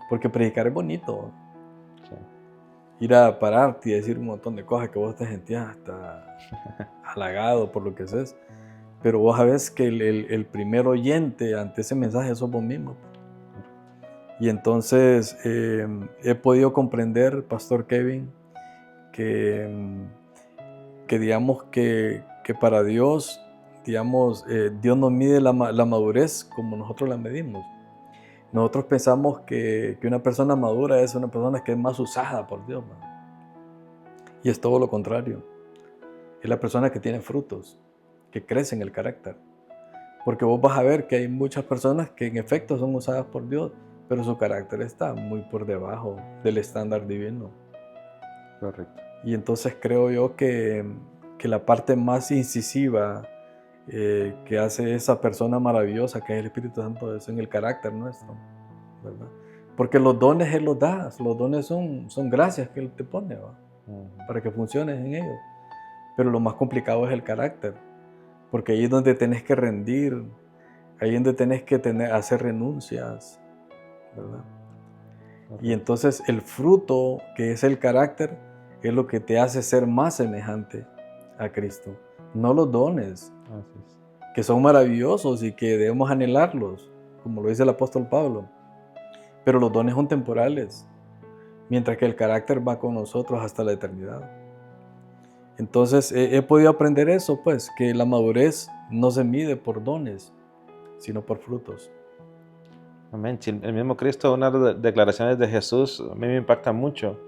Porque predicar es bonito. Sí. Ir a pararte y decir un montón de cosas que vos te sentías hasta halagado por lo que haces. Pero vos sabés que el primer oyente ante ese mensaje sos vos mismo. Y entonces he podido comprender, Pastor Kevin, que digamos que para Dios, digamos, Dios no mide la madurez como nosotros la medimos. Nosotros pensamos que una persona madura es una persona que es más usada por Dios, ¿no? Y es todo lo contrario. Es la persona que tiene frutos, que crece en el carácter. Porque vos vas a ver que hay muchas personas que en efecto son usadas por Dios, pero su carácter está muy por debajo del estándar divino. Correcto. Y entonces creo yo que la parte más incisiva que hace esa persona maravillosa que es el Espíritu Santo es en el carácter nuestro, ¿verdad? Porque los dones Él los da, los dones son gracias que Él te pone, ¿va? Para que funciones en ellos. Pero lo más complicado es el carácter, porque ahí es donde tenés que rendir, ahí es donde tenés que hacer renuncias, ¿verdad? Y entonces el fruto que es el carácter es lo que te hace ser más semejante a Cristo, no los dones, que son maravillosos y que debemos anhelarlos, como lo dice el apóstol Pablo, pero los dones son temporales, mientras que el carácter va con nosotros hasta la eternidad. Entonces he podido aprender eso, pues, que la madurez no se mide por dones, sino por frutos. Amén. El mismo Cristo, una de las declaraciones de Jesús, a mí me impacta mucho,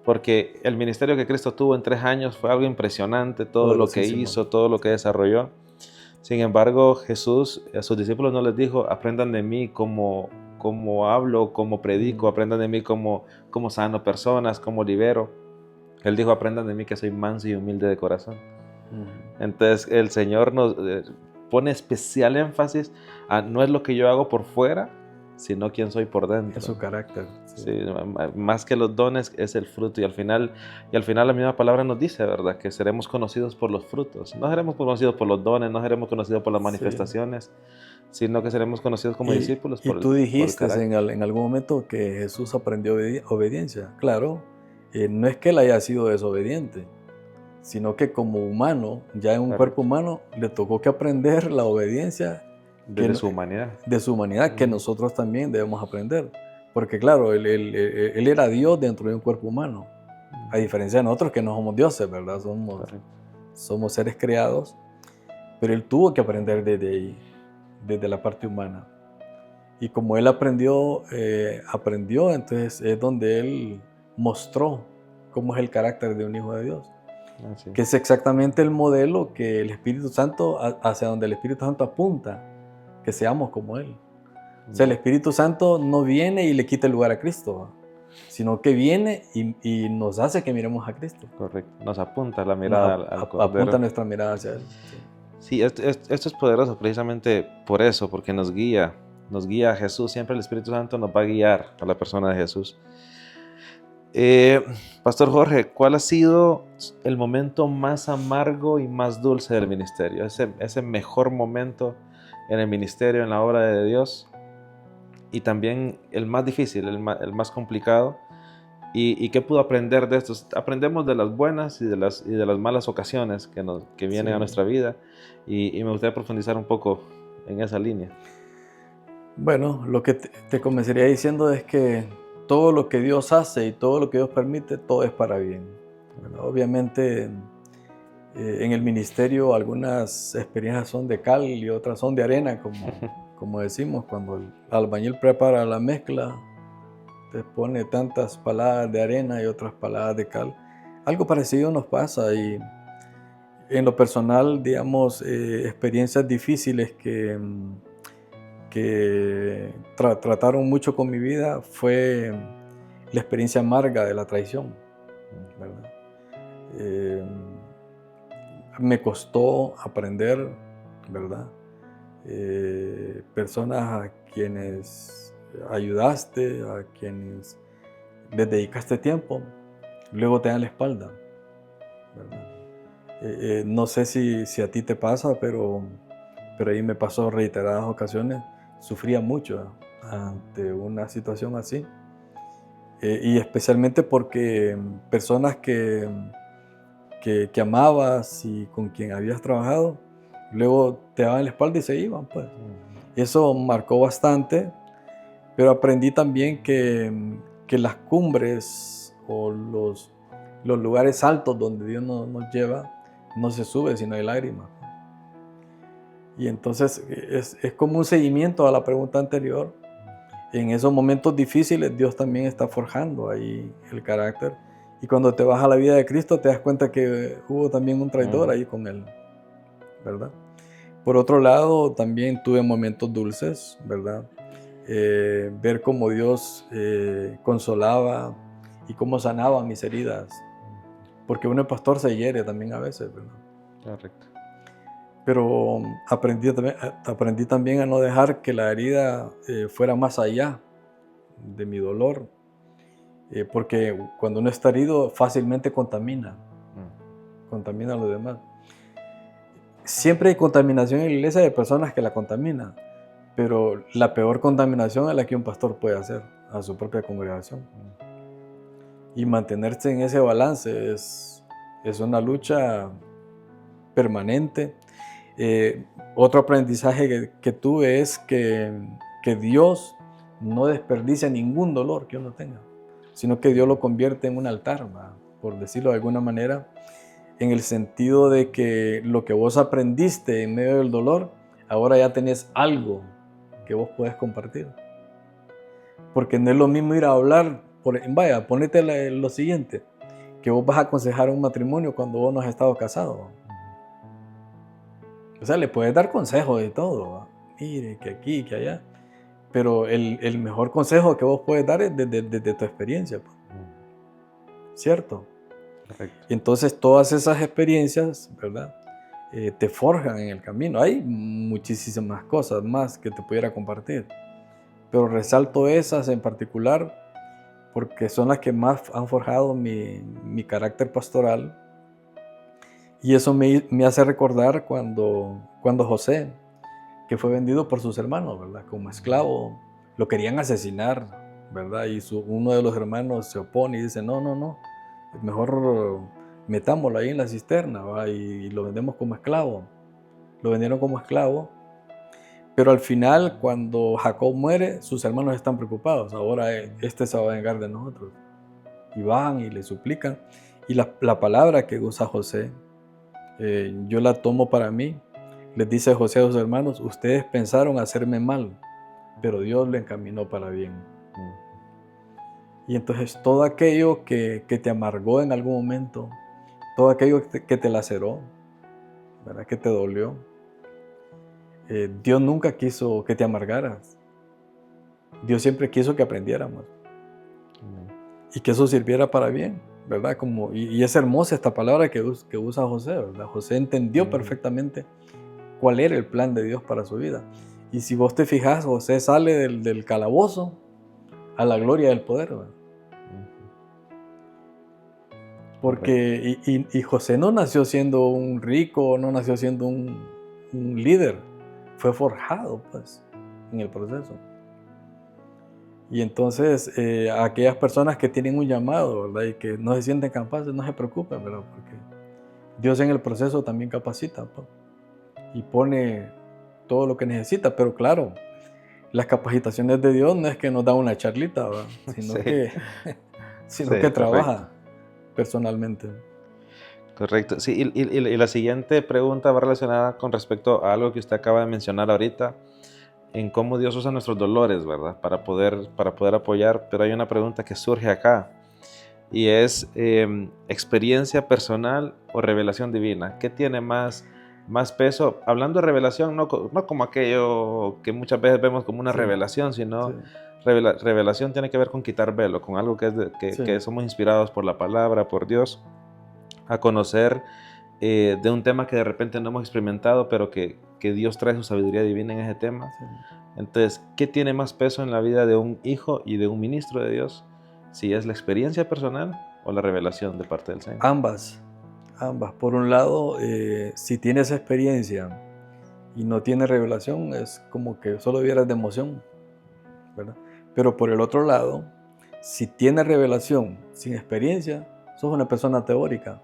porque el ministerio que Cristo tuvo en 3 años fue algo impresionante, todo lo que hizo, todo lo que desarrolló. Sin embargo, Jesús a sus discípulos no les dijo, aprendan de mí cómo hablo, cómo predico, aprendan de mí cómo sano personas, cómo libero. Él dijo, aprendan de mí que soy manso y humilde de corazón. Entonces el Señor nos pone especial énfasis a no es lo que yo hago por fuera, sino quién soy por dentro. Es su carácter. Sí, más que los dones es el fruto. Y al final la misma palabra nos dice, ¿verdad? Que seremos conocidos por los frutos. No seremos conocidos por los dones, no seremos conocidos por las manifestaciones, sino que seremos conocidos como discípulos por el carácter. Y tú dijiste en algún momento que Jesús aprendió obediencia. Claro, no es que él haya sido desobediente, sino que como humano, ya en un Claro. cuerpo humano, le tocó que aprender la obediencia Desde su humanidad. de su humanidad, que nosotros también debemos aprender. Porque claro, él era Dios dentro de un cuerpo humano, a diferencia de nosotros que no somos dioses, ¿verdad? Correcto. Somos seres creados, pero él tuvo que aprender desde ahí, desde la parte humana. Y como él aprendió, entonces es donde él mostró cómo es el carácter de un hijo de Dios, Así. que es exactamente el modelo que el Espíritu Santo, hacia donde el Espíritu Santo apunta, que seamos como él. O sea, el Espíritu Santo no viene y le quita el lugar a Cristo, sino que viene y nos hace que miremos a Cristo. Correcto. Nos apunta la mirada al Cordero. Apunta nuestra mirada hacia Él. Sí, esto es poderoso precisamente por eso, porque nos guía a Jesús. Siempre el Espíritu Santo nos va a guiar a la persona de Jesús. Pastor Jorge, ¿cuál ha sido el momento más amargo y más dulce del ministerio? Ese mejor momento en el ministerio, en la obra de Dios, y también el más difícil, el más complicado. ¿Y qué pudo aprender de estos? Aprendemos de las buenas y de las malas ocasiones que vienen a nuestra vida, y me gustaría profundizar un poco en esa línea. Bueno, lo que te comenzaría diciendo es que todo lo que Dios hace y todo lo que Dios permite, todo es para bien. Bueno, obviamente en el ministerio algunas experiencias son de cal y otras son de arena, como decimos, cuando el albañil prepara la mezcla, te pone tantas paladas de arena y otras paladas de cal. Algo parecido nos pasa, y en lo personal, digamos, experiencias difíciles que trataron mucho con mi vida fue la experiencia amarga de la traición, ¿verdad? Me costó aprender, ¿verdad? Personas a quienes ayudaste, a quienes les dedicaste tiempo, luego te dan la espalda, ¿verdad? No sé si a ti te pasa, pero ahí me pasó reiteradas ocasiones. Sufría mucho ante una situación así, y especialmente porque personas que amabas y con quien habías trabajado, luego te daban la espalda y se iban, pues. Eso marcó bastante, pero aprendí también que las cumbres o los lugares altos donde Dios nos lleva, no se sube si no hay lágrimas. Y entonces es como un seguimiento a la pregunta anterior. En esos momentos difíciles Dios también está forjando ahí el carácter. Y cuando te vas a la vida de Cristo te das cuenta que hubo también un traidor ahí con Él, ¿verdad? Por otro lado, también tuve momentos dulces, ¿verdad? Ver cómo Dios consolaba y cómo sanaba mis heridas. Porque uno pastor se hiere también a veces, ¿verdad? Correcto. Pero aprendí también a no dejar que la herida fuera más allá de mi dolor, porque cuando uno está herido fácilmente contamina a los demás. Siempre hay contaminación en la iglesia de personas que la contaminan, pero la peor contaminación es la que un pastor puede hacer a su propia congregación. Y mantenerse en ese balance es una lucha permanente. Otro aprendizaje que tuve es que Dios no desperdicia ningún dolor que uno tenga, sino que Dios lo convierte en un altar, ¿verdad? Por decirlo de alguna manera, en el sentido de que lo que vos aprendiste en medio del dolor, ahora ya tenés algo que vos podés compartir. Porque no es lo mismo ir a hablar, vaya, ponete lo siguiente, que vos vas a aconsejar un matrimonio cuando vos no has estado casado. O sea, le puedes dar consejos de todo, ¿va? Mire, que aquí, que allá. Pero el mejor consejo que vos puedes dar es desde tu experiencia, pues. ¿Cierto? Correcto. Y entonces todas esas experiencias, ¿verdad? Te forjan en el camino. Hay muchísimas cosas más que te pudiera compartir, pero resalto esas en particular porque son las que más han forjado mi carácter pastoral. Y eso me hace recordar cuando José, que fue vendido por sus hermanos, ¿verdad? Como esclavo, lo querían asesinar, ¿verdad? Y uno de los hermanos se opone y dice, no, mejor metámoslo ahí en la cisterna, ¿va? Y lo vendemos como esclavo. Lo vendieron como esclavo. Pero al final, cuando Jacob muere, sus hermanos están preocupados. Ahora este se va a vengar de nosotros. Y van y le suplican. Y la palabra que usa José, yo la tomo para mí. Les dice José a sus hermanos, ustedes pensaron hacerme mal, pero Dios lo encaminó para bien. Y entonces todo aquello que te amargó en algún momento, todo aquello que te laceró, ¿verdad? Que te dolió, Dios nunca quiso que te amargaras. Dios siempre quiso que aprendiéramos. Y que eso sirviera para bien, ¿verdad? Y es hermosa esta palabra que usa José, ¿verdad? José entendió perfectamente cuál era el plan de Dios para su vida. Y si vos te fijas, José sale del calabozo a la gloria del poder, ¿verdad? Porque, y José no nació siendo un rico, no nació siendo un líder, fue forjado, pues, en el proceso. Y entonces, a aquellas personas que tienen un llamado, ¿verdad? Y que no se sienten capaces, no se preocupen, ¿verdad? Porque Dios en el proceso también capacita, pues, y pone todo lo que necesita. Pero claro, las capacitaciones de Dios no es que nos da una charlita, ¿verdad? Sino que trabaja personalmente. Correcto. Sí, y la siguiente pregunta va relacionada con respecto a algo que usted acaba de mencionar ahorita, en cómo Dios usa nuestros dolores, ¿verdad? Para poder apoyar. Pero hay una pregunta que surge acá, y es experiencia personal o revelación divina. ¿Qué tiene más peso? Hablando de revelación, no como aquello que muchas veces vemos como una revelación, sino revelación tiene que ver con quitar velo, con algo que somos inspirados por la palabra, por Dios, a conocer de un tema que de repente no hemos experimentado, pero que Dios trae su sabiduría divina en ese tema. Sí. Entonces, ¿qué tiene más peso en la vida de un hijo y de un ministro de Dios? Si es la experiencia personal o la revelación de parte del Señor. Ambas. Por un lado, si tienes experiencia y no tienes revelación, es como que solo vieras de emoción, ¿verdad? Pero por el otro lado, si tienes revelación sin experiencia, sos una persona teórica,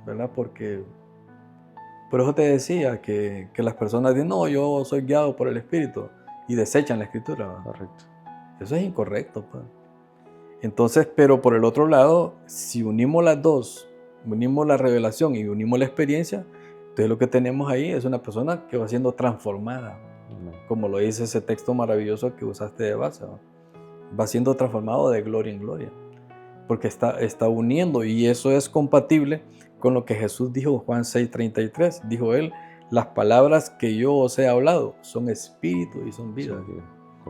¿verdad? Porque por eso te decía que las personas dicen, no, yo soy guiado por el Espíritu, y desechan la Escritura, ¿verdad? Correcto. Eso es incorrecto, pues. Entonces, pero por el otro lado, si unimos las dos, unimos la revelación y unimos la experiencia, entonces lo que tenemos ahí es una persona que va siendo transformada, como lo dice ese texto maravilloso que usaste de base, ¿no? Va siendo transformado de gloria en gloria, porque está uniendo, y eso es compatible con lo que Jesús dijo en Juan 6:33. Dijo él, las palabras que yo os he hablado son espíritu y son vida.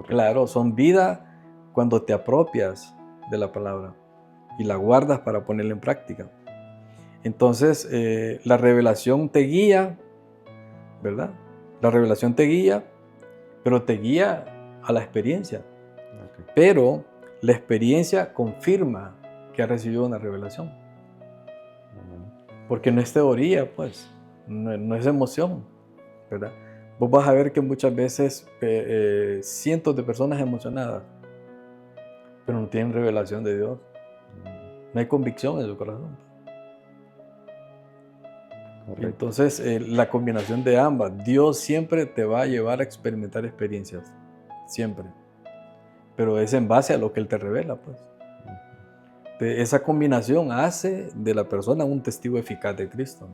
Claro, son vida cuando te apropias de la palabra y la guardas para ponerla en práctica. Entonces, la revelación te guía, ¿verdad? La revelación te guía, pero te guía a la experiencia. Okay. Pero la experiencia confirma que has recibido una revelación. Porque no es teoría, pues, no es emoción, ¿verdad? Vos vas a ver que muchas veces cientos de personas emocionadas, pero no tienen revelación de Dios. No hay convicción en su corazón. Correcto. Entonces, la combinación de ambas, Dios siempre te va a llevar a experimentar experiencias, siempre. Pero es en base a lo que Él te revela, pues. Esa combinación hace de la persona un testigo eficaz de Cristo.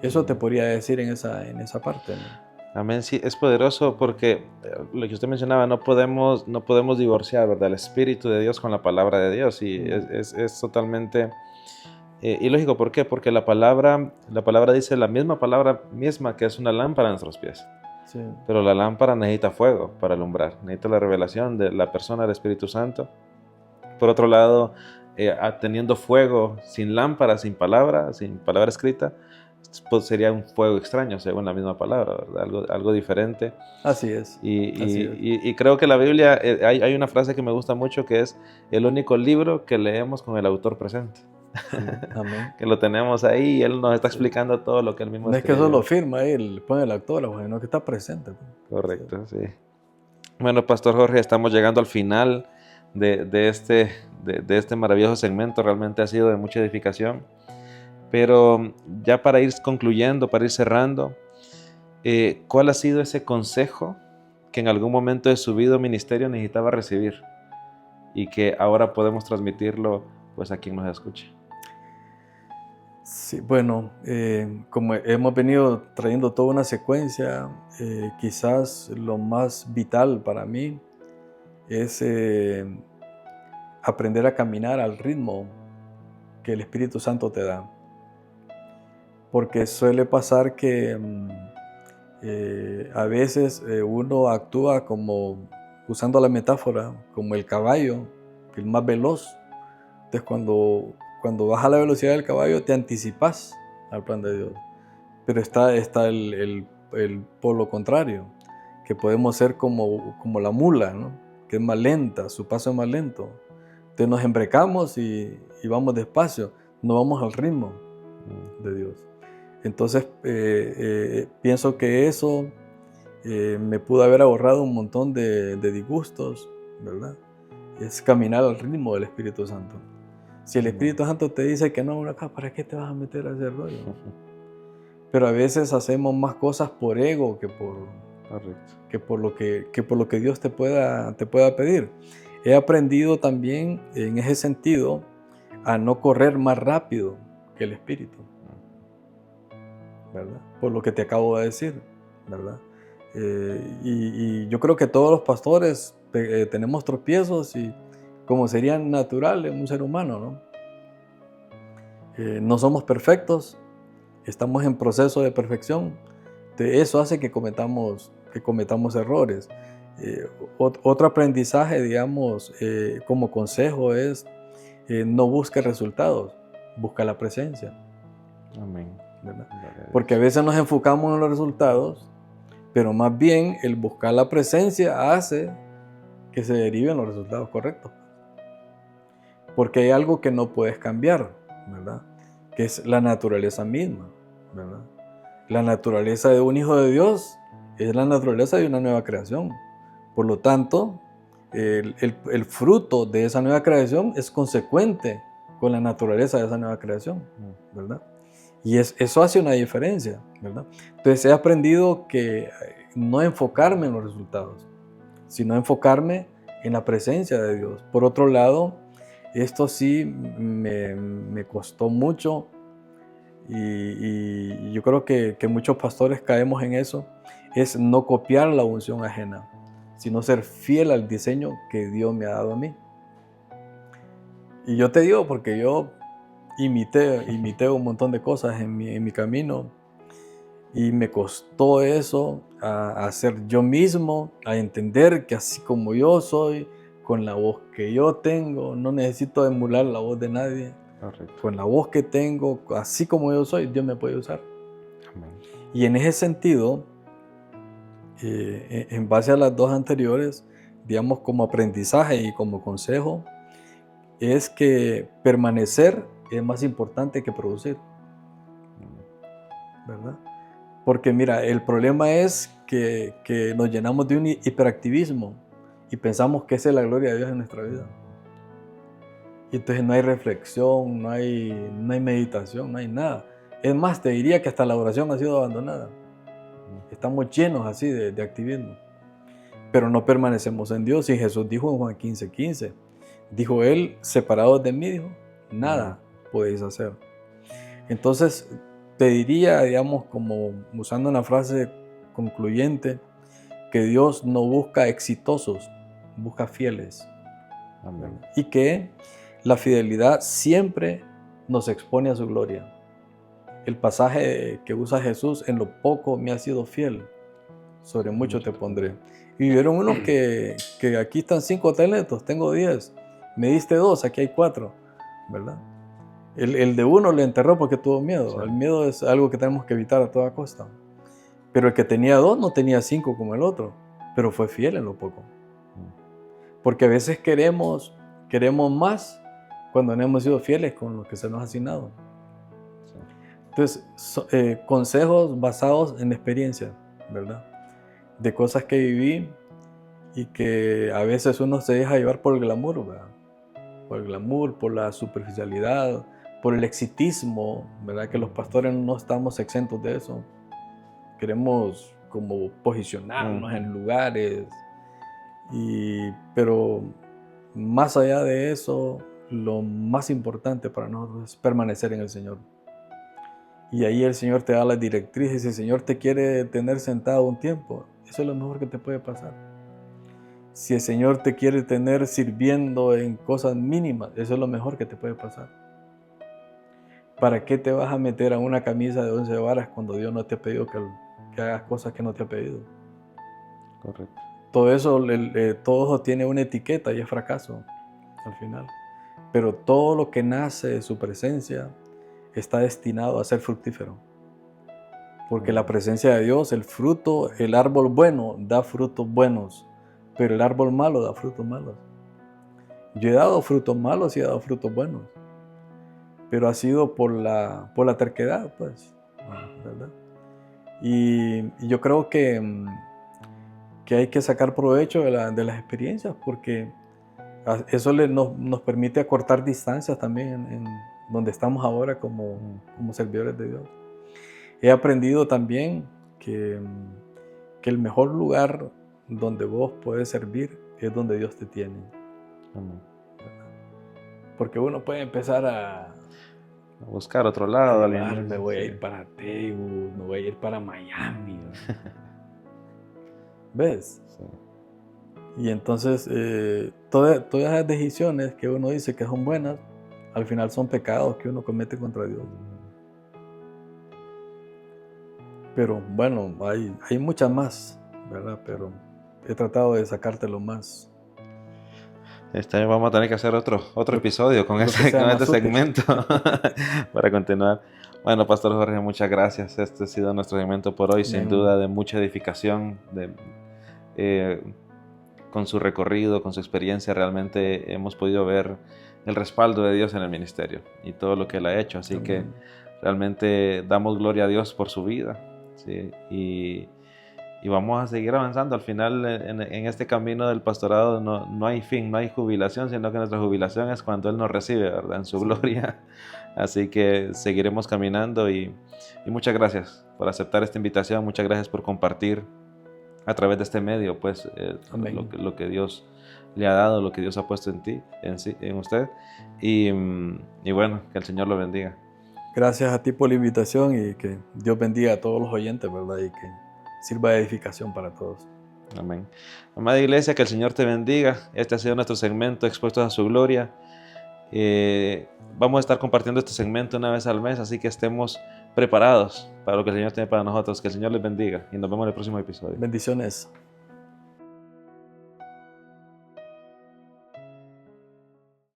Eso te podría decir en esa parte, ¿no? Amén, sí, es poderoso porque lo que usted mencionaba, no podemos divorciar, ¿verdad? El Espíritu de Dios con la palabra de Dios, y es totalmente ilógico. ¿Por qué? Porque la palabra dice la misma palabra misma que es una lámpara a nuestros pies. Sí. Pero la lámpara necesita fuego para alumbrar, necesita la revelación de la persona del Espíritu Santo. Por otro lado, teniendo fuego sin lámpara, sin palabra escrita, pues sería un fuego extraño, según la misma palabra, ¿verdad? Algo diferente. Así es. Y creo que la Biblia, hay una frase que me gusta mucho, que es el único libro que leemos con el autor presente. Sí, amén. Que lo tenemos ahí y él nos está explicando todo lo que él mismo no escribió. Es que eso lo firma él, pone el autor, sino que está presente. Correcto, sí. Bueno, Pastor Jorge, estamos llegando al final de de este maravilloso segmento. Realmente ha sido de mucha edificación. Pero ya para ir concluyendo, para ir cerrando, ¿cuál ha sido ese consejo que en algún momento de su vida o ministerio necesitaba recibir y que ahora podemos transmitirlo pues a quien nos escuche? Sí, bueno, como hemos venido trayendo toda una secuencia, quizás lo más vital para mí es aprender a caminar al ritmo que el Espíritu Santo te da. Porque suele pasar que a veces uno actúa como, usando la metáfora, como el caballo, el más veloz. Entonces cuando baja la velocidad del caballo te anticipas al plan de Dios. Pero está el polo contrario, que podemos ser como la mula, ¿no? Que es más lenta, su paso es más lento. Entonces nos embrecamos y vamos despacio, no vamos al ritmo de Dios. Entonces pienso que eso me pudo haber ahorrado un montón de disgustos, ¿verdad? Es caminar al ritmo del Espíritu Santo. Si el Espíritu Santo te dice que no, acá, ¿para qué te vas a meter a ese rollo? Pero a veces hacemos más cosas por ego que por lo que Dios te pueda pedir. He aprendido también en ese sentido a no correr más rápido que el Espíritu, ¿verdad? Por lo que te acabo de decir, ¿verdad? Y yo creo que todos los pastores tenemos tropiezos y como serían naturales en un ser humano, ¿no? No somos perfectos, estamos en proceso de perfección. Eso hace que cometamos errores. Otro aprendizaje, digamos, como consejo es no busque resultados, busca la presencia. Amén. ¿Verdad? Porque a veces nos enfocamos en los resultados, pero más bien el buscar la presencia hace que se deriven los resultados correctos. Porque hay algo que no puedes cambiar, ¿verdad? Que es la naturaleza misma, ¿verdad? La naturaleza de un hijo de Dios es la naturaleza de una nueva creación. Por lo tanto, el fruto de esa nueva creación es consecuente con la naturaleza de esa nueva creación, ¿verdad? Y eso hace una diferencia, ¿verdad? Entonces he aprendido que no enfocarme en los resultados, sino enfocarme en la presencia de Dios. Por otro lado, esto sí me costó mucho y yo creo que muchos pastores caemos en eso, es no copiar la unción ajena, sino ser fiel al diseño que Dios me ha dado a mí. Y yo te digo porque yo imité un montón de cosas en mi camino y me costó eso, a ser yo mismo, a entender que así como yo soy, con la voz que yo tengo, no necesito emular la voz de nadie. Correcto. Con la voz que tengo, así como yo soy, Dios me puede usar. Amén. Y en ese sentido, en base a las dos anteriores, digamos como aprendizaje y como consejo, es que permanecer es más importante que producir, ¿verdad? Porque mira, el problema es que nos llenamos de un hiperactivismo y pensamos que esa es la gloria de Dios en nuestra vida. Y entonces no hay reflexión, no hay meditación, no hay nada. Es más, te diría que hasta la oración ha sido abandonada. Estamos llenos así de activismo. Pero no permanecemos en Dios. Y Jesús dijo en Juan 15:15, dijo Él, separados de mí, dijo, nada podéis hacer. Entonces, te diría, digamos, como usando una frase concluyente, que Dios no busca exitosos, busca fieles. Amén. Y que la fidelidad siempre nos expone a su gloria. El pasaje que usa Jesús, en lo poco me has sido fiel, sobre mucho te pondré. Y vieron unos que aquí están 5 talentos, tengo 10, me diste 2, aquí hay 4, ¿verdad? El de uno le enterró porque tuvo miedo. Sí. El miedo es algo que tenemos que evitar a toda costa. Pero el que tenía 2 no tenía 5 como el otro, pero fue fiel en lo poco. Porque a veces queremos más cuando no hemos sido fieles con lo que se nos ha asignado. Entonces, consejos basados en experiencia, ¿verdad? De cosas que viví y que a veces uno se deja llevar por el glamour, ¿verdad? por el glamour, por la superficialidad, por el exitismo, ¿verdad? Que los pastores no estamos exentos de eso. Queremos como posicionarnos en lugares, pero más allá de eso, lo más importante para nosotros es permanecer en el Señor. Y ahí el Señor te da las directrices. Si el Señor te quiere tener sentado un tiempo, eso es lo mejor que te puede pasar. Si el Señor te quiere tener sirviendo en cosas mínimas, eso es lo mejor que te puede pasar. ¿Para qué te vas a meter a una camisa de 11 varas cuando Dios no te ha pedido que hagas cosas que no te ha pedido? Correcto. Todo eso tiene una etiqueta y es fracaso al final. Pero todo lo que nace de su presencia está destinado a ser fructífero. Porque la presencia de Dios, el fruto, el árbol bueno da frutos buenos, pero el árbol malo da frutos malos. Yo he dado frutos malos y he dado frutos buenos, pero ha sido por la terquedad, pues, ¿verdad? Y yo creo que hay que sacar provecho de las experiencias, porque eso nos permite acortar distancias también en donde estamos ahora como servidores de Dios. He aprendido también que el mejor lugar donde vos podés servir es donde Dios te tiene. Amén. Porque uno puede empezar a buscar otro lado. me voy a ir para Tegu, me voy a ir para Miami. ¿Ves? Sí. Y entonces todas esas decisiones que uno dice que son buenas, al final son pecados que uno comete contra Dios. Pero bueno, hay muchas más, ¿verdad? Pero he tratado de sacarte lo más. Vamos a tener que hacer otro episodio con este segmento para continuar. Bueno, Pastor Jorge, muchas gracias. Este ha sido nuestro segmento por hoy, sin duda de mucha edificación. Con su recorrido, con su experiencia, realmente hemos podido ver el respaldo de Dios en el ministerio y todo lo que Él ha hecho. Así Amén. Que realmente damos gloria a Dios por su vida, ¿sí? Y vamos a seguir avanzando. Al final, en este camino del pastorado no hay fin, no hay jubilación, sino que nuestra jubilación es cuando Él nos recibe, ¿verdad? En su gloria. Así que seguiremos caminando y muchas gracias por aceptar esta invitación. Muchas gracias por compartir a través de este medio, pues, lo que Dios le ha dado, lo que Dios ha puesto en usted. Y bueno, que el Señor lo bendiga. Gracias a ti por la invitación y que Dios bendiga a todos los oyentes, ¿verdad? Y que sirva de edificación para todos. Amén. Amada iglesia, que el Señor te bendiga. Este ha sido nuestro segmento Expuestos a su Gloria. Vamos a estar compartiendo este segmento una vez al mes, así que estemos preparados para lo que el Señor tiene para nosotros. Que el Señor les bendiga y nos vemos en el próximo episodio. Bendiciones.